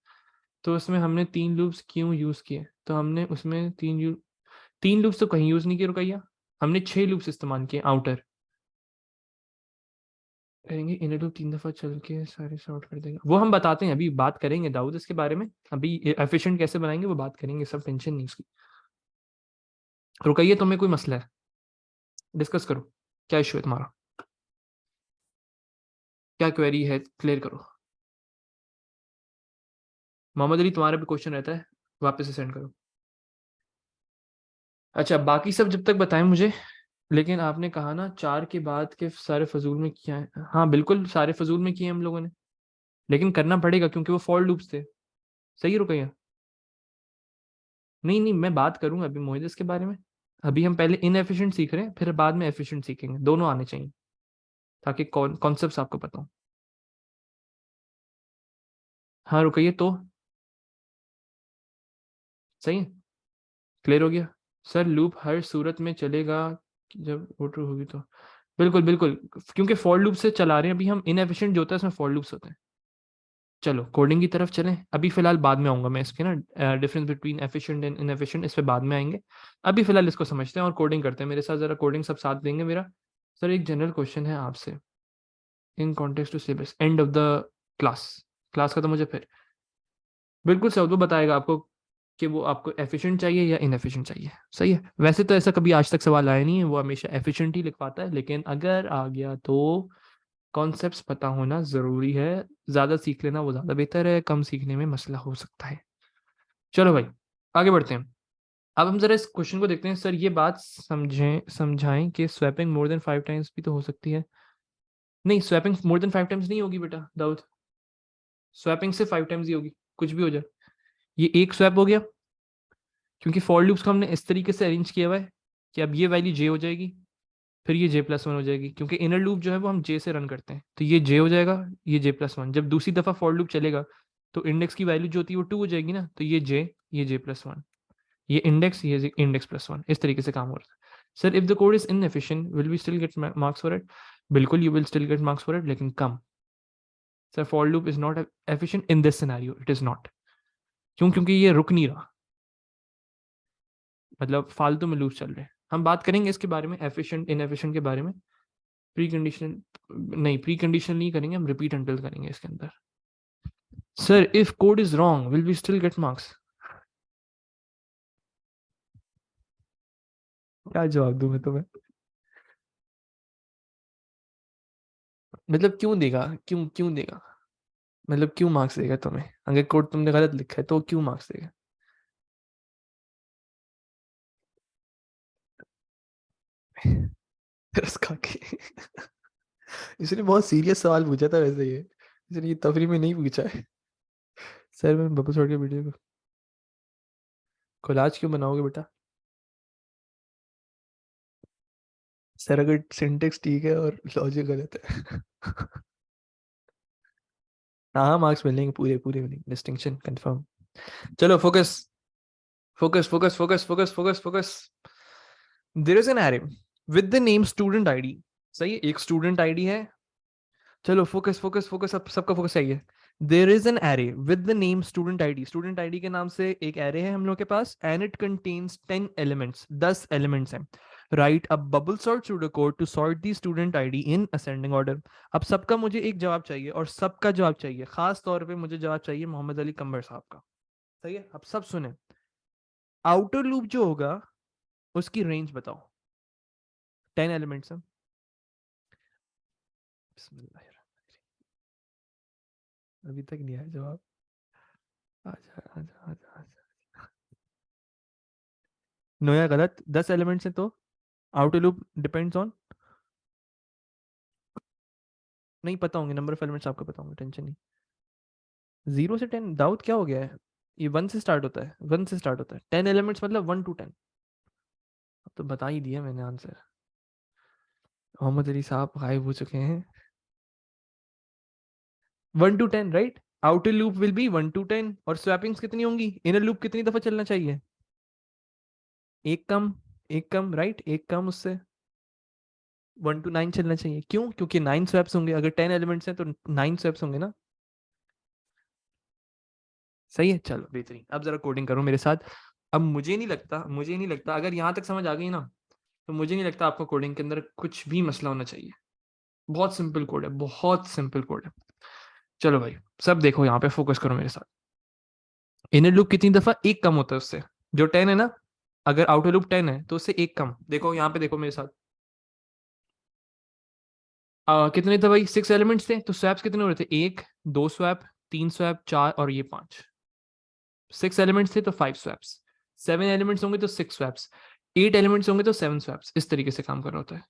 तो उसमें हमने तीन लूप्स क्यों यूज किए, तो हमने उसमें तीन लूप्स तो कहीं यूज नहीं किए रुकैया, हमने छह लूप्स इस्तेमाल किए आउटर। करेंगे इनर लूप तीन दफा चल के सारे सॉर्ट कर देगा, वो हम बताते हैं, अभी बात करेंगे दाऊद इसके बारे में, अभी एफिशिएंट कैसे बनाएंगे वो बात करेंगे, सब टेंशन नहीं उसकी। रुकइए, तुम्हें कोई मसला है, डिस्कस करो, क्या इशू है तुम्हारा, क्या क्वेरी है, क्लियर करो। मोहम्मद अली तुम्हारा भी क्वेश्चन रहता है, वापस से सेंड करो। अच्छा, बाकी सब जब तक बताएं मुझे, लेकिन आपने कहा ना चार के बाद के सारे फजूल में किया है, हाँ बिल्कुल सारे फजूल में किए हम लोगों ने, लेकिन करना पड़ेगा क्योंकि वो फॉर लूप्स थे। सही है रुकैया? नहीं नहीं, मैं बात करूंगा अभी मोहित इसके बारे में, अभी हम पहले इनएफिशिएंट सीख रहे हैं, फिर बाद में एफिशिएंट सीखेंगे, दोनों आने चाहिए ताकि कॉन्सेप्ट आपको पता हो। हाँ रुकइए तो, सही है, क्लियर हो गया। सर लूप हर सूरत में चलेगा जब वो ट्रू होगी तो, बिल्कुल बिल्कुल, क्योंकि फॉर लूप से चला रहे हैं अभी हम, इनएफिशिएंट जो होता है उसमें फॉर लूप्स होते हैं। चलो कोडिंग की तरफ चलें, अभी फिलहाल बाद में आऊंगा मैं इसके ना, difference between efficient and inefficient, इस पे बाद में आएंगे। अभी फिलहाल इसको समझते हैं और कोडिंग करते हैं, मेरे साथ जरा कोडिंग सब साथ देंगे मेरा। सर एक जनरल क्वेश्चन है आपसे, in context to syllabus end of the class, class खत्म हो जाए फिर, बिल्कुल सर वो बताएगा आपको कि वो आपको एफिशिएंट चाहिए या इनएफिशिएंट चाहिए। सही है, वैसे तो ऐसा कभी आज तक सवाल आया नहीं है, वो हमेशा एफिशिएंट ही लिखवाता है, लेकिन अगर आ गया तो कॉन्सेप्ट्स पता होना ज़रूरी है, ज़्यादा सीख लेना वो ज़्यादा बेहतर है, कम सीखने में मसला हो सकता है। चलो भाई, आगे बढ़ते हैं। अब हम जरा इस क्वेश्चन को देखते हैं। सर ये बात समझाएं कि स्वैपिंग मोर देन 5 टाइम्स भी तो हो सकती है। नहीं, स्वैपिंग मोर देन 5 टाइम्स नहीं होगी बेटा दाऊद, स्वैपिंग से 5 टाइम्स ही होगी, कुछ भी हो जाए। ये एक स्वैप हो गया, क्योंकि फॉर लूप्स को हमने इस तरीके से अरेंज किया हुआ है कि अब ये वैल्यू जे हो जाएगी, फिर ये J+1 हो जाएगी, क्योंकि इनर लूप जो है वो हम जे से रन करते हैं, तो ये जे हो जाएगा, ये J+1, जब दूसरी दफा फॉर लूप चलेगा तो इंडेक्स की वैल्यू जो होती है वो 2 हो जाएगी ना, तो ये जे, ये J+1, ये इंडेक्स, ये इंडेक्स +1, इस तरीके से काम हो रहा है। Sir if the code is inefficient will we still get marks for it? बिल्कुल you will still get marks for it, लेकिन कम। Sir for loop is not efficient in this scenario, it is not. क्यों? क्योंकि ये रुक नहीं रहा, मतलब फालतू में लूप चल रहे हैं। हम बात करेंगे इसके बारे में, एफिशिएंट इनएफिशिएंट के बारे में, प्री कंडीशन नहीं, प्री कंडीशन नहीं करेंगे हम, रिपीट अनटिल करेंगे इसके अंदर। Sir if code is wrong will we still get marks? क्या जवाब दूं मैं तुम्हें? मतलब क्यों देगा, क्यों क्यों देगा, मतलब क्यों मार्क्स देगा तुम्हें अगर कोड तुमने गलत लिखा है, तो क्यों मार्क्स देगा? रस खा के इसने बहुत सीरियस सवाल पूछा था वैसे, ये इसने ये तफरी में नहीं पूछा है। सर मैं वापस छोड़ के वीडियो को कोलाज क्यों बनाओगे बेटा? सर अगर सिंटेक्स ठीक है और लॉजिक गलत है हाँ हाँ, मार्क्स मिलेंगे, पूरे पूरे मिलेंगे, डिस्टिंक्शन कंफर्म। चलो focus, focus focus focus focus focus focus. There is an array with the name student ID. सही है, एक स्टूडेंट आईडी है। चलो फोकस फोकस फोकस, सब सबका फोकस चाहिए। There is an array with the name student ID, student ID के नाम से एक एरे है हम लोग के पास, and it contains 10 elements, 10 elements हैं। Write a bubble sort pseudo code to sort the student ID in ascending order. अब सबका मुझे एक जवाब चाहिए, और सबका जवाब चाहिए, खास तौर पे मुझे जवाब चाहिए मोहम्मद अली कंबर साहब का। सही है, अब सब सुने। आउटर लूप जो होगा उसकी रेंज बताओ। 10 एलिमेंट्स हैं। बिस्मिल्लाहिर्रहमानिर्रहीम। अभी तक नहीं आया जवाब। आजा आजा आजा आजा। नो या गलत, 10 एलिमेंट्स हैं तो आउटर लूप डिपेंड्स ऑन, नहीं पता होंगे नंबर ऑफ एलिमेंट्स, आपको पता होंगे, टेंशन नहीं। 0 से 10 दाऊद क्या हो गया है? ये 1 से स्टार्ट होता है, 1 से स्टार्ट होता है, 10 एलिमेंट्स मतलब 1 to 10। अब तो बता ही दिया मैंने आंसर। मोहम्मद अली साहब गायब हो चुके हैं। 1 to 10 right. Outer loop will B 1 to 10, और स्वैपिंग्स कितनी होंगी, इनर लूप कितनी दफा चलना चाहिए? एक कम, एक कम राइट, एक कम उससे। 1 to 9 चलना चाहिए, क्यों? क्योंकि 9 स्वैप्स होंगे, अगर 10 एलिमेंट्स हैं तो 9 स्वैप्स होंगे ना। सही है, चलो बेहतरीन। अब जरा कोडिंग करो मेरे साथ। अब मुझे नहीं लगता अगर यहाँ तक समझ आ गई ना, तो मुझे नहीं लगता आपको कोडिंग के अंदर कुछ भी मसला होना चाहिए। बहुत सिंपल कोड है, बहुत सिंपल कोड है। चलो भाई, सब देखो यहाँ पे, फोकस करो मेरे साथ। इनर लूप कितनी दफा एक कम होता है उससे? जो 10 है ना, अगर आउटर लूप 10 है तो उससे एक कम। देखो यहाँ पे, देखो मेरे साथ। कितने थे भाई? 6 एलिमेंट्स थे, तो स्वैप्स कितने हो रहे थे? एक, दो स्वैप, तीन स्वैप, चार, और ये 5। 6 एलिमेंट्स थे तो 5 स्वैप्स। 7 एलिमेंट्स होंगे तो 6 स्वैप्स। 8 एलिमेंट्स होंगे तो 7 स्वैप्स। इस तरीके से काम कर रहा होता है।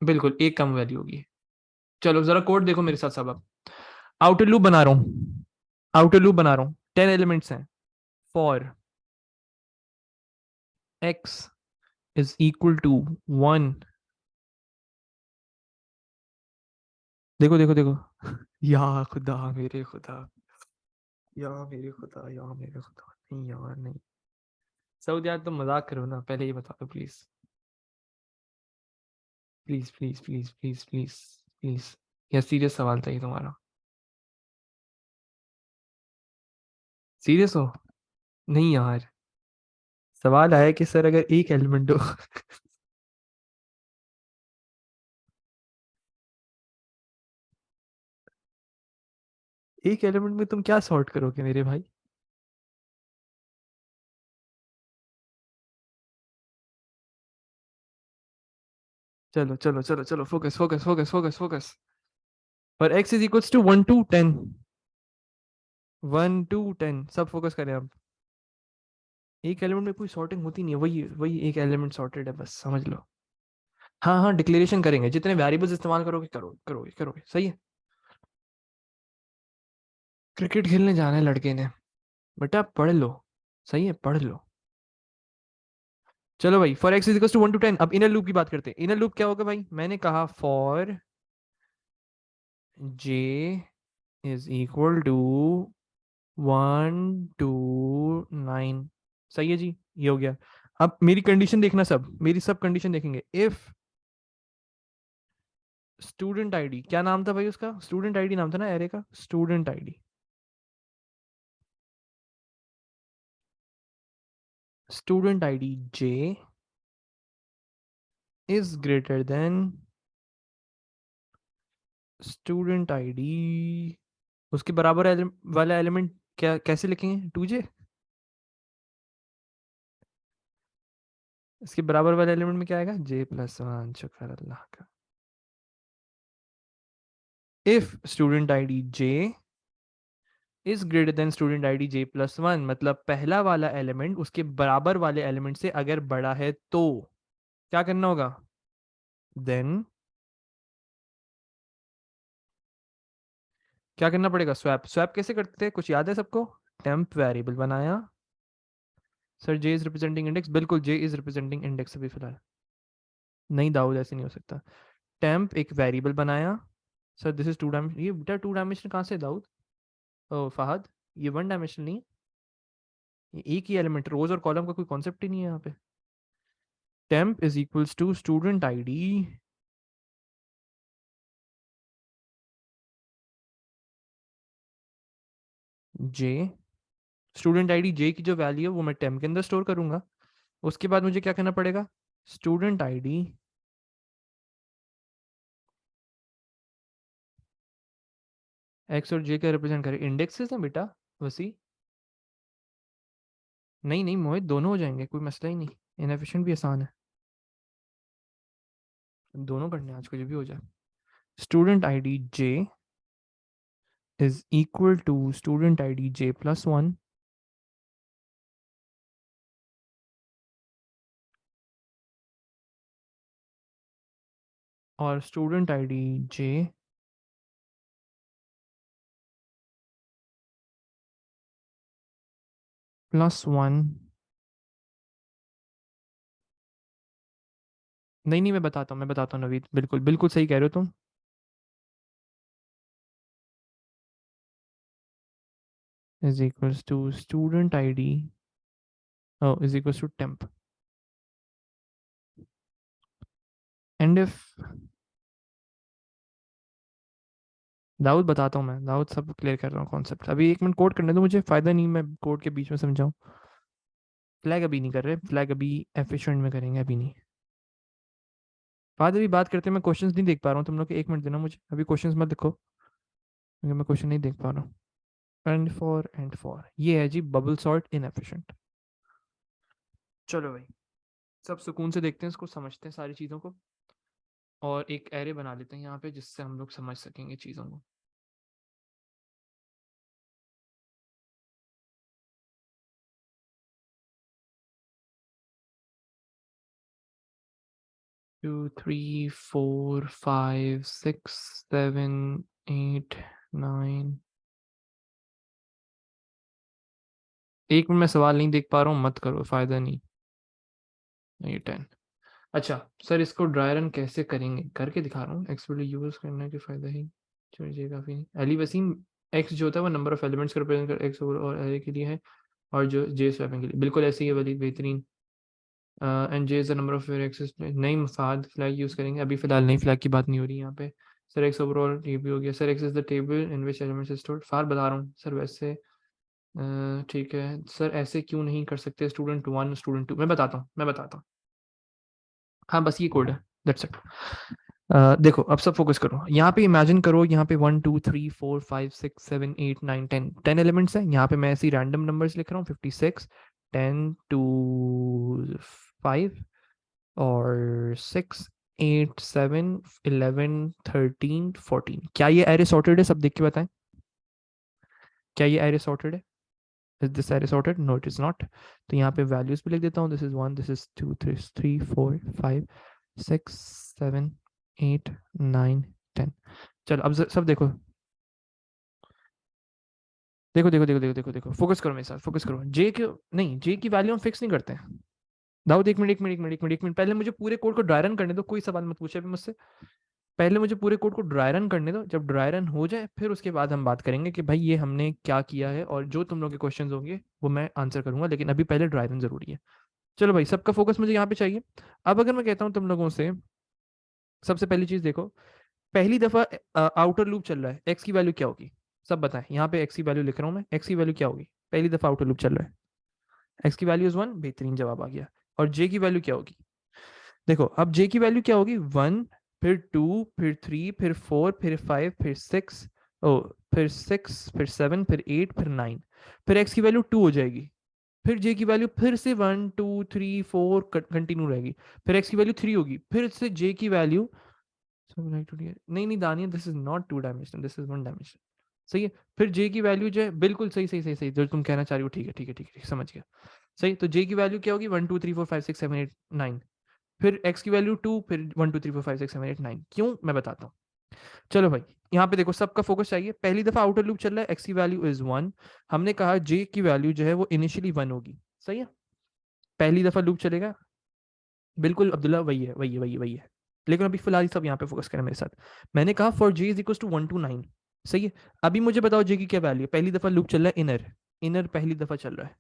बिल्कुल, एक कम वैल्यू होगी। चलो जरा कोड देखो मेरे साथ सब। अब आउटर लूप बना रहा हूं, आउटर लूप बना रहा हूं, 10 एलिमेंट्स हैं। For x is equal to 1। देखो देखो देखो या खुदा मेरे खुदा, या मेरे खुदा, या मेरे खुदा, नहीं यार नहीं। सऊद यार, तुम मजाक करो ना, पहले ही बता दो please. Please please please please please please. यह सीरियस सवाल था ये तुम्हारा? सीरियस हो? नहीं यार, सवाल आया कि सर अगर एक एलिमेंट हो एक एलिमेंट में तुम क्या सॉर्ट करोगे मेरे भाई? चलो चलो चलो चलो, focus focus focus focus focus. और x is equals to 1 to 10। 1 to 10, सब फोकस करें अब। एक एलिमेंट में कोई सॉर्टिंग होती नहीं है, वही वही एक एलिमेंट सॉर्टेड है, बस समझ लो। हाँ हाँ, डिक्लेरेशन करेंगे, जितने वेरिएबल्स इस्तेमाल करोगे करोगे करोगे करोगे, सही है। क्रिकेट खेलने जाना है लड़के ने, बेटा पढ़ लो। सही है, पढ़ लो। चलो भाई, for x is equal to 1 to 10। अब इनर लूप की बात करते हैं। इनर लूप क्या होगा भाई? मैंने कहा for j is equal to 1 to 9। सही है जी, ये हो गया। अब मेरी कंडीशन देखना, सब मेरी सब कंडीशन देखेंगे। इफ स्टूडेंट आईडी, क्या नाम था भाई उसका? स्टूडेंट आईडी नाम था ना एरे का, student ID. Student ID j is greater than student ID, उसके बराबर वाला एलिमेंट क्या, कैसे लिखेंगे? 2j। इसके बराबर वाले एलिमेंट में क्या आएगा? j+1, शुक्र अल्लाह का। If student ID j is greater than student ID j+1, मतलब पहला वाला एलिमेंट उसके बराबर वाले एलिमेंट से अगर बड़ा है तो क्या करना होगा? देन क्या करना पड़ेगा? स्वैप। स्वैप कैसे करते हैं, कुछ याद है सबको? टेम्प वेरिएबल बनाया sir, J is representing index, बिल्कुल जे इज रिप्रेजेंटिंग इंडेक्स अभी फिलहाल। नहीं दाऊद, ऐसे नहीं हो सकता। टेम्प एक वेरिएबल बनाया sir, this is two dimension. ये बेटा टू डायमेंशन कहाँ से दाऊद? ओ फहद, ये वन डायमेंशन नहीं है, ये एक ही एलिमेंट, रोज और कॉलम का कोई कॉन्सेप्ट ही नहीं है यहाँ पे। Temp is equals to student ID J, student ID J की जो वैल्यू है वो मैं टेम्प के अंदर स्टोर करूंगा। उसके बाद मुझे क्या करना पड़ेगा, स्टूडेंट आईडी एक्स और जे का रिप्रेजेंट करें, इंडेक्सेस हैं बेटा वसी। नहीं नहीं मोहित, दोनों हो जाएंगे, कोई मसला ही नहीं, इनएफिशिएंट भी आसान है, दोनों करने हैं आज को जो भी हो जाए। Student ID j is equal to student ID j plus one और student ID j plus one. नहीं नहीं, मैं बताता हूँ नवीद, बिल्कुल बिल्कुल सही कह रहे हो तुम। Is equals to student ID is equals to temp and if, Dawood बताता हूँ मैं, दाऊद सब क्लियर कर रहा हूँ कॉन्सेप्ट, अभी एक मिनट कोड करने दो मुझे, फायदा नहीं मैं कोड के बीच में समझाऊँ। फ्लैग अभी नहीं कर रहे, फ्लैग अभी एफिशिएंट में करेंगे, अभी नहीं। बाद अभी बात करते हैं, मैं क्वेश्चंस नहीं देख पा रहा हूँ तुम लोग के, एक मिनट देना मुझे, अभी क्वेश्चंस मत देखो क्योंकि मैं क्वेश्चन नहीं देख पा रहा हूँ। एंड फॉर ये है जी बबल सॉर्ट इनएफिशिएंट। चलो भाई, सब सुकून से देखते हैं इसको, समझते हैं सारी चीज़ों को, और एक एरे बना लेते हैं यहाँ पे जिससे हम लोग समझ सकेंगे चीज़ों को। Two three four five six seven eight nine. एक मिनट, मैं सवाल नहीं देख पा रहा हूँ, मत करो, फायदा नहीं। ये 10। अच्छा सर, इसको ड्राई रन कैसे करेंगे, करके दिखा रहा हूँ, एक्स वाली यूज करने के फायदा ही चाहिए काफ़ी नहीं। अली वसीम, एक्स जो होता है वो नंबर ऑफ एलिमेंट्स का रिप्रेजेंट कर, एक्स और एरे के लिए है, और जो जे स्वैपिंग के लिए बिल्कुल ऐसे ही है वाली, बेहतरीन। And j is the number of access. नहीं मफाद, फ्लैग यूज़ करेंगे अभी फ़िलहाल नहीं, फ्लैग की बात नहीं हो रही यहाँ पे। सर एक्स ओवरऑल ये भी हो गया sir, X is the table in which elements is stored, फार बता रहा हूँ सर वैसे। ठीक है सर, ऐसे क्यों नहीं कर सकते, स्टूडेंट वन स्टूडेंट टू, मैं बताता हूँ। हाँ बस ये कोड है, दैट्स इट। देखो अब सब फोकस करो, यहाँ पे इमेजिन करो, यहाँ पे 1 2 3 4 5 6 7 8 9 10 10 एलिमेंट्स हैं, यहाँ पे मैं ऐसी रैंडम नंबर्स लिख रहा हूँ, 56 10 2 5 और 6 8 7 11 13 14। क्या ये एरे सॉर्टेड है, सब देख के बताएं, क्या ये एरे सॉर्टेड है? Is this array sorted? No it is not. तो यहाँ पे वैल्यूज भी लिख देता हूँ, this is 1, this is 2, this is 3 4 5 6 7 8 9 10। चलो अब सब देखो, देखो फोकस करो मेरे साथ, फोकस करो, जे के नहीं, जे की वैल्यू हम फिक्स नहीं करते हैं। दाऊद एक मिनट, पहले मुझे पूरे कोड को ड्राई रन करने दो, कोई सवाल मत पूछे अभी मुझसे, पहले मुझे पूरे कोड को ड्राई रन करने दो, जब ड्राई रन हो जाए फिर उसके बाद हम बात करेंगे कि भाई ये हमने क्या किया है, और जो तुम लोग के क्वेश्चंस होंगे वो मैं आंसर करूंगा, लेकिन अभी पहले ड्राई रन जरूरी है। चलो भाई, सबका फोकस मुझे यहाँ पे चाहिए। अब अगर मैं कहता हूँ तुम लोगों से, सबसे पहली चीज देखो, पहली दफा आउटर लूप चल रहा है, एक्स की वैल्यू क्या होगी? सब बताएं, यहाँ पे एक्स की वैल्यू लिख रहा हूँ मैं, एक्स की वैल्यू क्या होगी? पहली दफा आउटर लूप चल रहा है, एक्स की वैल्यू इज 1, बेहतरीन जवाब आ गया। और जे की वैल्यू क्या होगी? देखो अब जे की वैल्यू क्या होगी, 1, फिर 2, फिर 3, फिर 4, फिर 5, फिर 6, ओ फिर 6, फिर 7, फिर 8, फिर 9, फिर एक्स की वैल्यू 2 हो जाएगी, फिर जे की वैल्यू फिर से 1 2 3 4 कंटिन्यू रहेगी, फिर एक्स की वैल्यू 3 होगी, फिर से जे की वैल्यू, नहीं नहीं दानिया, this is not two dimensional, this is one dimensional. सही है, फिर जे की वैल्यू जो है, बिल्कुल सही जो तुम कहना चाह रही हो, ठीक है समझ गया। सही, तो जे की वैल्यू क्या होगी, 1 2 3 4 5 6 7 8 9, फिर एक्स की वैल्यू 2, फिर 1 2 3 4 5 6 7 8 9। क्यों, मैं बताता हूँ। चलो भाई, यहाँ पे देखो सबका फोकस चाहिए। पहली दफा आउटर लूप चल रहा है, एक्स की वैल्यू इज 1। हमने कहा जे की वैल्यू जो है वो इनिशियली 1 होगी, सही है। पहली दफा लूप चलेगा, बिल्कुल अब्दुल्ला, वही है वही है वही है वही है। लेकिन अभी फिलहाल सब यहाँ पे फोकस करें मेरे साथ। मैंने कहा for j is equal to 1 to 9, सही है। अभी मुझे बताओ जे की क्या वैल्यू है। पहली दफा लूप चल रहा है इनर, इनर पहली दफा चल रहा है,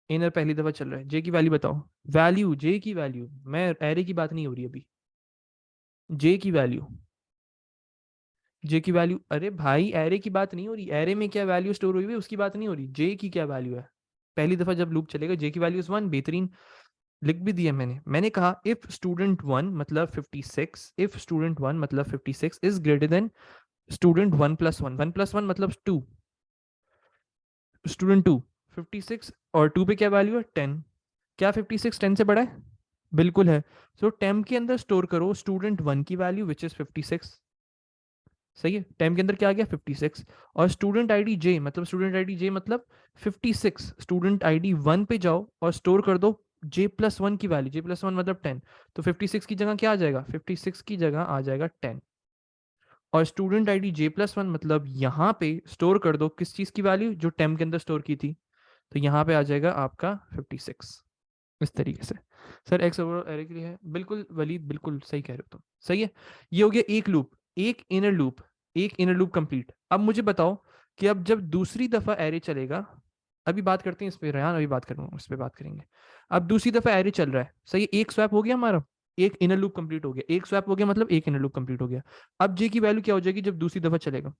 इनर पहली दफा चल रहा है। जे की वैल्यू बताओ, वैल्यू जे की वैल्यू, मैं एरे की बात नहीं हो रही अभी, जे की वैल्यू, जे की वैल्यू, अरे भाई एरे की बात नहीं हो रही, एरे में क्या वैल्यू स्टोर हुई है उसकी बात नहीं हो रही, जे की क्या वैल्यू है। पहली दफा जब लूप चलेगा जे की वैल्यू इज 1, बेहतरीन, लिख भी दिया मैंने कहा इफ स्टूडेंट 1 मतलब 56, इफ स्टूडेंट 1 मतलब 56 इज ग्रेटर देन स्टूडेंट 1+1, 1+1 मतलब 2, स्टूडेंट 2, 56 और 2 पे क्या वैल्यू है 10, क्या 56 10 से बड़ा है, बिल्कुल है। सो टेम के अंदर स्टोर करो स्टूडेंट 1 की वैल्यू विच इज 56, सही है। टेम के अंदर क्या आ गया 56, और स्टूडेंट आईडी जे मतलब स्टूडेंट आईडी जे मतलब 56, स्टूडेंट आईडी 1 पे जाओ और स्टोर कर दो J+1 की वैल्यू, J+1 मतलब 10, तो 56 की जगह क्या आ जाएगा, 56 की जगह आ जाएगा 10। और स्टूडेंट आईडी J+1 मतलब यहाँ पे स्टोर कर दो किस चीज़ की वैल्यू, जो टेम के अंदर स्टोर की थी, तो यहाँ पे आ जाएगा आपका 56, इस तरीके से। सर एक्स ओवर एरे के लिए है, बिल्कुल वलीद, बिल्कुल सही कह रहे हो तुम, सही है। ये हो गया एक लूप, एक इनर लूप, एक इनर लूप कंप्लीट। अब मुझे बताओ कि अब जब दूसरी दफा एरे चलेगा, अभी बात करते हैं इस पे रेहान, अभी बात करूंगा इस पे बात करेंगे। अब दूसरी दफा एरे चल रहा है, सही है, एक स्वैप हो गया हमारा, एक इनर लूप कंप्लीट हो गया, एक स्वैप हो गया मतलब एक इनर लूप कंप्लीट हो गया। अब जे की वैल्यू क्या हो जाएगी जब दूसरी दफा चलेगा,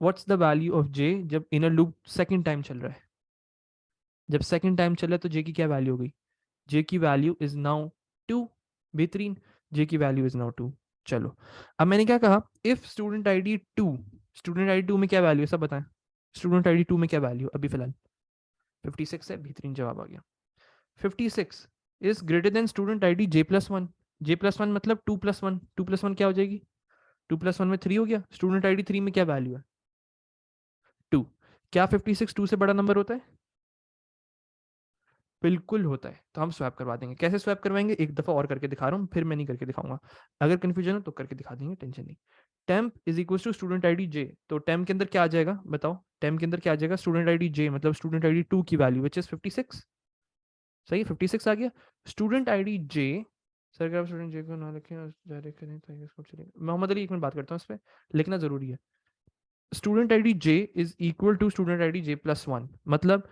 व्हाट्स द वैल्यू ऑफ जे जब इनर लूप सेकंड टाइम चल रहा है, जब सेकंड टाइम चल रहा है तो जे की क्या वैल्यू हो गई, जे की वैल्यू इज नाउ 2, बेहतरीन, जे की वैल्यू इज नाउ 2। चलो, अब मैंने क्या कहा, if student ID 2, student ID 2 में क्या वैल्यू है सब बताएं, स्टूडेंट आईडी 2 में क्या वैल्यू अभी फिलहाल 56 है, बेहतरीन जवाब आ गया। 56 is greater than student ID J+1, J+1 मतलब 2+1, 2+1 क्या हो जाएगी, 2+1 में 3 हो गया, स्टूडेंट आईडी 3 में क्या वैल्यू है 2, क्या 56 2 से बड़ा नंबर होता है, बिल्कुल होता है। तो हम स्वैप करवा देंगे, कैसे स्वैप करवाएंगे एक दफा और करके दिखा रहा हूँ, फिर मैं नहीं करके दिखाऊंगा, अगर कंफ्यूजन हो तो करके दिखा देंगे, टेंशन नहीं। Temp is equal to student ID J, तो टेम्प के अंदर क्या आ जाएगा बताओ, टेम्प के अंदर क्या आ जाएगा, स्टूडेंट आईडी जे मतलब स्टूडेंट आईडी 2 की वैल्यू विच इज 56, सही है, 56 आ गया। स्टूडेंट आईडी जे, सर अगर आप स्टूडेंट जे को ना लिखें और डायरेक्ट करें तो इसको चलेगा, मोहम्मद अली एक मिनट बात करता हूँ इस पर, लिखना जरूरी है। Student ID j is equal to student ID J+1 मतलब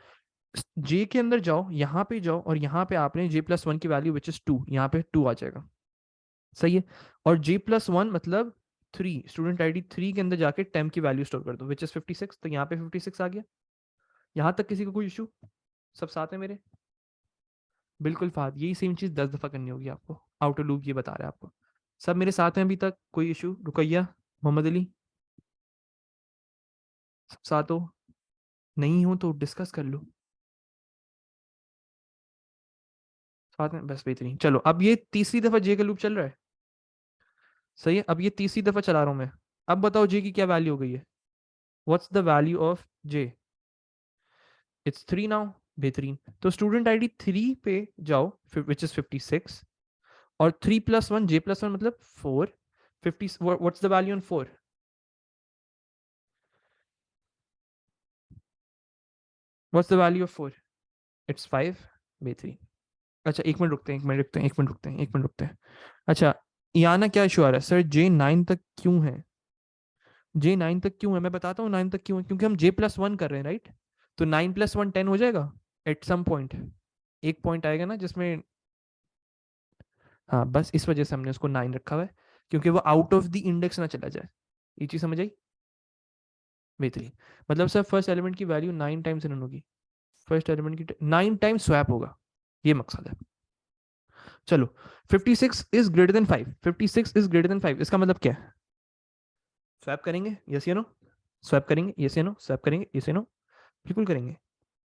जे के अंदर जाओ, यहाँ पे जाओ और यहाँ पे आपने J+1 की वैल्यू विच इज 2, यहाँ पे 2 आ जाएगा, सही है। और J+1 मतलब 3, स्टूडेंट आईडी 3 के अंदर जाके टेम की वैल्यू स्टोर कर दो विच इज 56, तो यहाँ पे 56 आ गया। यहाँ तक किसी को कोई इशू, सब साथ है मेरे, बिल्कुल फाद, यही सेम चीज 10 दफा करनी होगी आपको, आउटर लूप ये बता रहा है आपको। सब मेरे साथ हैं अभी तक, कोई इशू, रुकैया, मोहम्मद अली, सब साथ हो, नहीं हो तो डिस्कस कर लो साथ में, बस बेहतरीन। चलो अब ये तीसरी दफा जे का लूप चल रहा है, सही है, अब ये तीसरी दफा चला रहा हूं मैं। अब बताओ जे की क्या वैल्यू हो गई है, what's the value of J, it's 3 now, बेहतरीन। तो स्टूडेंट आईडी 3 पे जाओ विच इज 56, और 3+1 J+1 मतलब 4, 50, what's the value on 4, what's the value of 4, it's 5, बेहतरीन। अच्छा एक मिनट रुकते हैं, एक मिनट रुकते हैं, एक मिनट रुकते हैं, एक मिनट रुकते हैं। अच्छा, यहाँ क्या इशू आ रहा है सर, J9 तक क्यों है, J9 तक क्यों है, मैं बताता हूँ 9 तक क्यों है, क्योंकि हम J+1 कर रहे हैं, राइट। तो 9+1 10 हो जाएगा एट सम पॉइंट, एक पॉइंट आएगा ना जिसमें, हाँ बस इस वजह से हमने उसको 9 रखा हुआ है, क्योंकि वो आउट ऑफ द इंडेक्स ना चला जाए, ये चीज समझ आई, बेहतरीन। मतलब सर फर्स्ट एलिमेंट की वैल्यू 9 टाइम्स इनन होगी, फर्स्ट एलिमेंट की 9 टाइम्स स्वैप होगा, ये मकसद है। चलो, 56 is greater than 5, 56 is greater than 5 इसका मतलब क्या है, स्वैप करेंगे यस या नो, स्वैप करेंगे यस या नो, स्वैप करेंगे यस या नो, बिल्कुल करेंगे।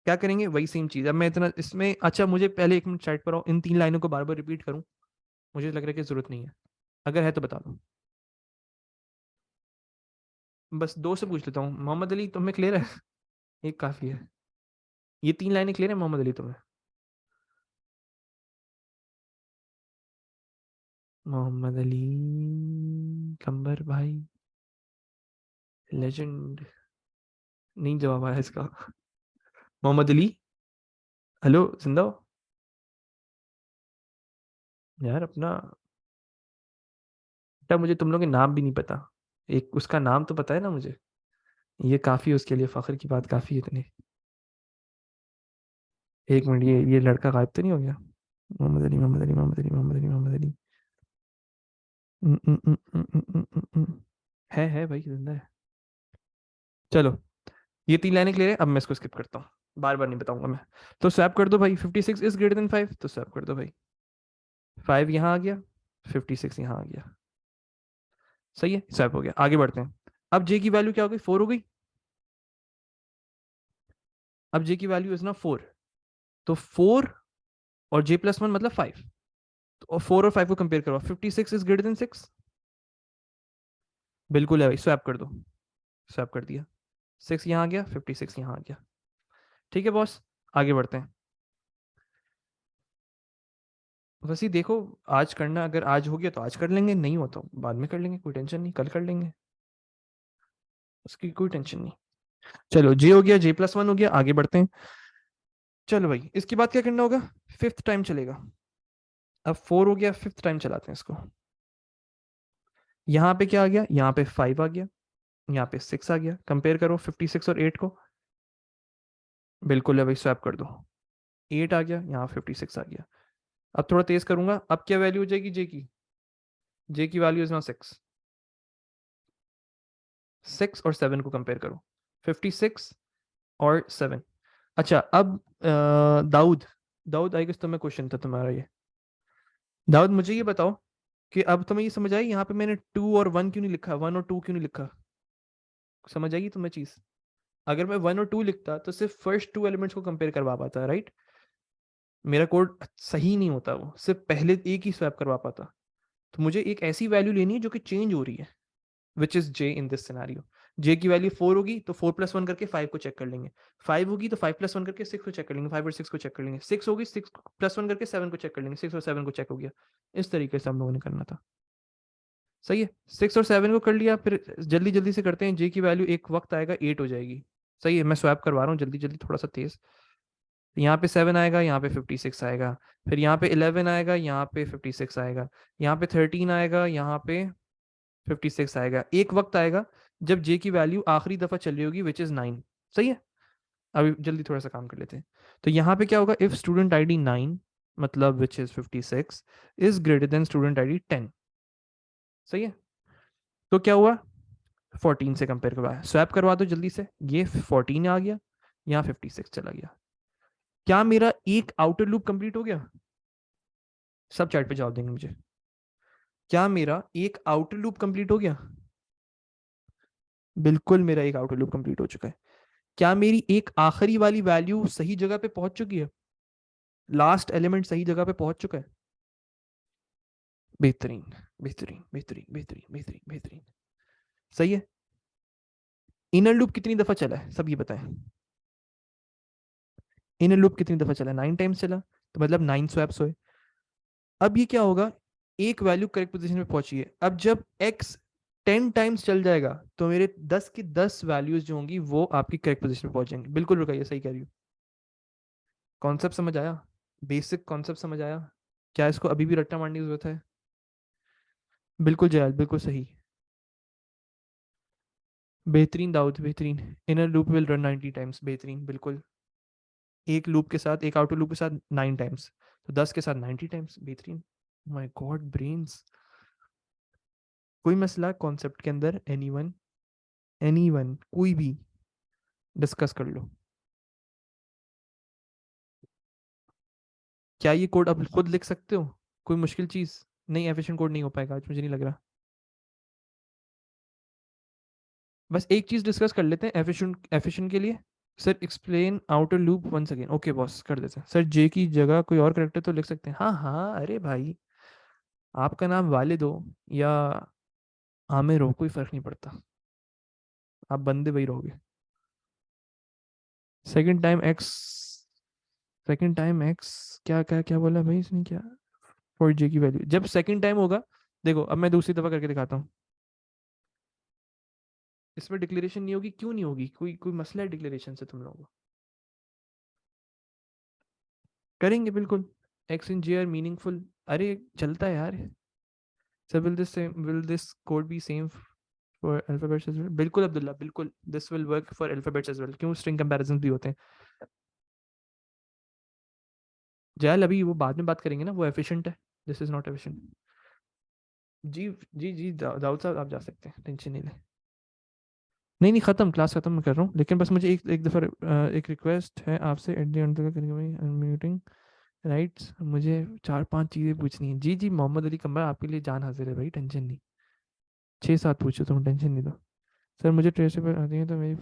क्या करेंगे, वही सेम चीज। अब मैं इतना इसमें, अच्छा मुझे पहले एक मिनट साइड पर आओ, इन 3 लाइनों को बार बार रिपीट करूं, मुझे लग रहा है कि जरूरत नहीं है, अगर है तो बता दो। बस 2 से पूछ लेता हूँ, मोहम्मद अली तुम्हें क्लियर है, एक काफी है, ये 3 लाइनें क्लियर है मोहम्मद अली तुम्हें, मोहम्मद अली कंबर भाई, लेजेंड। नहीं जवाब आया इसका। मोहम्मद अली, हेलो जिंदा हो यार अपना? बेटा मुझे तुम लोग के नाम भी नहीं पता, एक उसका नाम तो पता है ना मुझे, ये काफी है उसके लिए, फख्र की बात काफी है इतनी। एक मिनट, ये लड़का गायब तो नहीं हो गया? मोहम्मद अली, मोहम्मद अली, मोहम्मद अली, मोहम्मद अली, मोहम्मद अली। उम, उम, उम, उम, उम, उम, उम, उम। है भाई, जिंदा है। चलो, ये 3 लाइनें क्लियर है, अब मैं इसको स्किप करता हूँ, बार बार नहीं बताऊंगा मैं। तो स्वैप कर दो भाई, 56 इज ग्रेटर देन 5, तो स्वैप कर दो भाई। 5 यहाँ आ गया, 56 यहाँ आ गया। सही है, स्वैप हो गया, आगे बढ़ते हैं। अब जे की वैल्यू क्या हो गई? 4 हो गई। अब जे की वैल्यू इज ना 4, तो 4 और जे प्लस 1 मतलब 5। तो 4 और 5 को कंपेयर करो, 56 इज ग्रेटर देन 6। बिल्कुल है भाई, स्वैप कर दो। स्वैप कर दिया, 6 यहाँ आ गया, 56 यहाँ आ गया। ठीक है बॉस, आगे बढ़ते हैं। वैसे ही देखो, आज करना, अगर आज हो गया तो आज कर लेंगे, नहीं हो तो बाद में कर लेंगे, कोई टेंशन नहीं, कल कर लेंगे, उसकी कोई टेंशन नहीं। चलो, जे हो गया, जे प्लस 1 हो गया, आगे बढ़ते हैं। चलो भाई, इसके बाद क्या करना होगा? फिफ्थ टाइम चलेगा। अब 4 हो गया, फिफ्थ टाइम चलाते हैं इसको। यहाँ पे क्या आ गया? यहाँ पे 5 आ गया, यहाँ पे 6 आ गया, कंपेयर करो 56 और 8 को। बिल्कुल है भाई, स्वैप कर दो। 8 आ गया, यहाँ 56 आ गया। अब थोड़ा तेज करूंगा, अब क्या वैल्यू हो जाएगी जे की? जे की वैल्यू इज नाउ 6। 6 और 7 को कंपेयर करो, 56 और 7। अच्छा, अब दाऊद, दाऊद आई गेस तुम्हें क्वेश्चन था तुम्हारा ये। दाऊद मुझे ये बताओ कि अब तुम्हें ये समझ आई यहाँ पे मैंने 2 और 1 क्यों नहीं लिखा, 1 और 2 क्यों नहीं लिखा? समझ आएगी तुम्हें चीज? अगर मैं 1 और 2 लिखता तो सिर्फ फर्स्ट 2 एलिमेंट्स को कंपेयर करवा पाता, राइट? मेरा कोड सही नहीं होता, वो सिर्फ पहले एक ही स्वैप करवा पाता। तो मुझे एक ऐसी वैल्यू लेनी है जो कि चेंज हो रही है, which is J in this scenario. J की वैल्यू 4 होगी तो 4 प्लस 1 करके 5 को चेक कर लेंगे। 5 होगी तो 5 प्लस 1 करके 6 को चेक कर लेंगे, 5 और 6 को चेक कर लेंगे। 6 होगी, 6 प्लस 1 करके 7 को चेक कर लेंगे, 6 और 7 को चेक हो गया। इस तरीके से हम लोगों ने करना था। सही है, 6 और 7 को कर लिया, फिर जल्दी जल्दी से करते हैं। जे की वैल्यू एक वक्त आएगा 8 हो जाएगी। सही है, मैं स्वैप करवा रहा हूँ जल्दी जल्दी, थोड़ा सा तेज। यहाँ पे 7 आएगा, यहाँ पे 56 आएगा, फिर यहाँ पे 11 आएगा, यहाँ पे 56 आएगा, यहाँ पे 13 आएगा, यहाँ पे 56 आएगा। एक वक्त आएगा जब जे की वैल्यू आखिरी दफा चल रही होगी, विच इज 9। सही है, अभी जल्दी थोड़ा सा काम कर लेते हैं। तो यहाँ पे क्या होगा? इफ स्टूडेंट आईडी 9 मतलब which is 56 is greater than student ID 10। सही है, तो क्या हुआ? 14 से कंपेयर करवाया, स्वैप करवा दो जल्दी से। ये 14 आ गया, यहाँ 56 चला गया। क्या मेरा एक आउटर लूप कंप्लीट हो गया? सब चैट पे जवाब देंगे मुझे। क्या मेरा एक आउटर लूप कंप्लीट हो गया? बिल्कुल, मेरा एक आउटर लूप कंप्लीट हो चुका है। क्या मेरी एक आखिरी वाली वैल्यू सही जगह पे पहुंच चुकी है? लास्ट एलिमेंट सही जगह पे पहुंच चुका है। बेहतरीन, बेहतरीन, बेहतरीन, बेहतरीन, बेहतरीन, बेहतरीन। सही है। इनर लूप कितनी दफा चला है, सब ये बताएं। इनर लूप कितनी दफा चला? 9 टाइम्स चला, तो मतलब 9 स्वैप्स हुए। अब ये क्या होगा? एक वैल्यू करेक्ट पोजीशन पे पहुंची है, अब जब x 10 टाइम्स चल जाएगा तो मेरे 10 की 10 वैल्यूज जो होंगी वो आपकी करेक्ट पोजीशन पे पहुंच जाएंगी। बिल्कुल रुकाइए, सही कह रही हूँ। कॉन्सेप्ट समझ आया? बेसिक कॉन्सेप्ट समझ आया? क्या इसको अभी भी रट्टा मारने की जरूरत है? बिल्कुल जयाल, बिल्कुल सही। बेहतरीन दाऊद, बेहतरीन। Inner loop will run 90 times, बेहतरीन, बिल्कुल। एक लूप के साथ, एक आउटर लूप के साथ 9 टाइम्स, तो 10 के साथ 90 टाइम्स, बेहतरीन। My God brains. कोई मसला कॉन्सेप्ट के अंदर? एनीवन, एनीवन, कोई भी डिस्कस कर लो। क्या ये कोड अब खुद लिख सकते हो? कोई मुश्किल चीज नहीं? एफिशिएंट कोड नहीं हो पाएगा आज, मुझे नहीं लग रहा। बस एक चीज डिस्कस कर लेते हैं एफिशिएंट, एफिशिएंट के लिए। Sir explain outer loop once again. Okay boss, कर देते हैं। सर जे की जगह कोई और करेक्टर तो लिख सकते हैं? हाँ हाँ, अरे भाई, आपका नाम वालिद हो या आमिर हो, कोई फर्क नहीं पड़ता, आप बंदे वही रहोगे। Second time x, second time x, क्या क्या क्या बोला भाई इसने? क्या फॉर जे की वैल्यू जब सेकंड टाइम होगा, देखो अब मैं दूसरी दफा करके दिखाता हूँ, इसमें डिक्लेरेशन नहीं होगी, क्यों नहीं होगी, कोई कोई मसला है डिक्लेरेशन से तुम लोगों को? करेंगे बिल्कुल, x in j are meaningful, अरे चलता है यार। Sir will this code be same for alphabets as well? बिल्कुल अब्दुल्ला, बिल्कुल this will work for alphabets as well, क्यों स्ट्रिंग कंपैरिजन भी होते हैं। जैल अभी वो बाद में बात करेंगे ना, वो एफिशिएंट है, दिस इज नॉट एफिशिएंट। जी जी दाऊद साहब आप जा सकते हैं, टेंशन नहीं ले। नहीं नहीं खत्म, क्लास खत्म मैं कर रहा हूँ, लेकिन बस मुझे एक दफ़ा एक रिक्वेस्ट है आपसे, at the end meeting rights, मुझे 4-5 चीज़ें पूछनी है। जी जी मोहम्मद अली कमर, आपके लिए जान हाजिर है भाई, टेंशन नहीं। 6-7 पूछो तुम, टेंशन नहीं दो। सर मुझे ट्रेसेबल आती है तो मेरी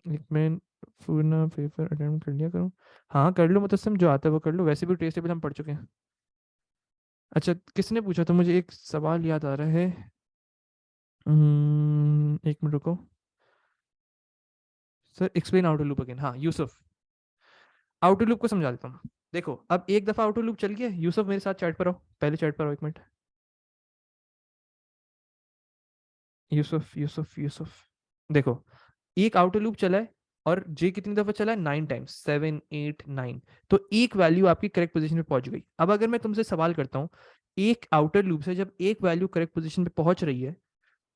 एक मैं पूरा पेपर अटेम्प्ट कर लिया करूँ? हाँ कर लो मुतस्सम, जो आता है वो कर लो, वैसे भी ट्रेसेबल हम पढ़ चुके हैं। अच्छा किसने पूछा था, मुझे एक सवाल याद आ रहा है। एक मिनट रुको sir, explain outer loop again, हाँ यूसुफ। आउटर लूप को समझा देता हूँ। देखो अब एक दफा आउटर लूप चल गया, यूसुफ मेरे साथ चैट पर आओ, पहले चैट पर आओ, एक मिनट। यूसुफ यूसुफ यूसुफ, देखो एक आउटर लूप चला है, और जे कितनी दफा चला है, 9 टाइम्स, 7 8 9। तो एक वैल्यू आपकी करेक्ट पोजीशन पे पहुंच गई। अब अगर मैं तुमसे सवाल करता हूँ, एक आउटर लूप से जब एक वैल्यू करेक्ट पोजीशन पे पहुंच रही है,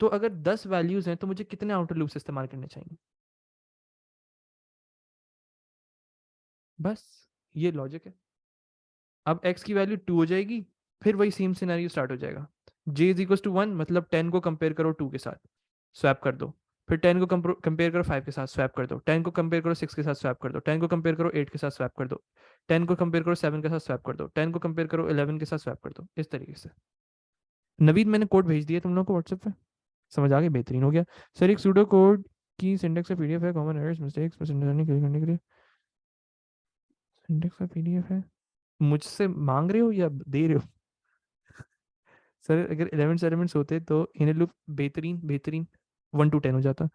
तो अगर 10 वैल्यूज हैं तो मुझे कितने आउटर लूप इस्तेमाल करने चाहिए? बस ये लॉजिक है। अब x की वैल्यू 2 हो जाएगी, फिर वही सेम सिनेरियो स्टार्ट हो जाएगा। j इज इक्वल टू 1, मतलब 10 को कंपेयर करो 2 के साथ, स्वैप कर दो। फिर 10 को कंपेयर करो 5 के साथ, स्वैप कर दो। 10 को कंपेयर करो 6 के साथ, स्वैप कर दो। 10 को कंपेयर करो 8 के साथ, स्वैप कर दो। 10 को कंपेयर करो 7 के साथ, स्वैप कर दो। 10 को कंपेयर करो 11 के साथ, स्वैप कर दो, इस तरीके से। नवीद मैंने कोड भेज दिया तुम लोगों को व्हाट्सएप पे, समझ आ गया, बेहतरीन हो गया। सर एक सूडो कोड की सिंटेक्स का पीडीएफ है, कॉमन एरर्स मिस्टेक्स बस अंडरस्टैंडिंग क्लियर करने के लिए। सिंटेक्स का पीडीएफ है, मुझसे मांग रहे हो या दे रहे हो? सर अगर 11 एलिमेंट्स होते तो इनर लूप बेहतरीन बेहतरीन 1 to 10 हो जाता।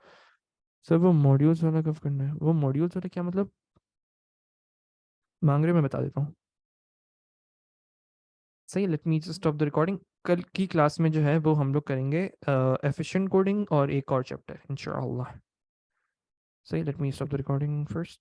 सर वो मॉड्यूल्स वाला कब करना है, वो मॉड्यूल्स वाला क्या मतलब मांग रहे हो, मैं बता देता हूँ। सही, let me just stop the recording. कल की क्लास में जो है वो हम लोग करेंगे एफिशिएंट कोडिंग और एक और चैप्टर इंशाल्लाह। सही, let me stop the recording first.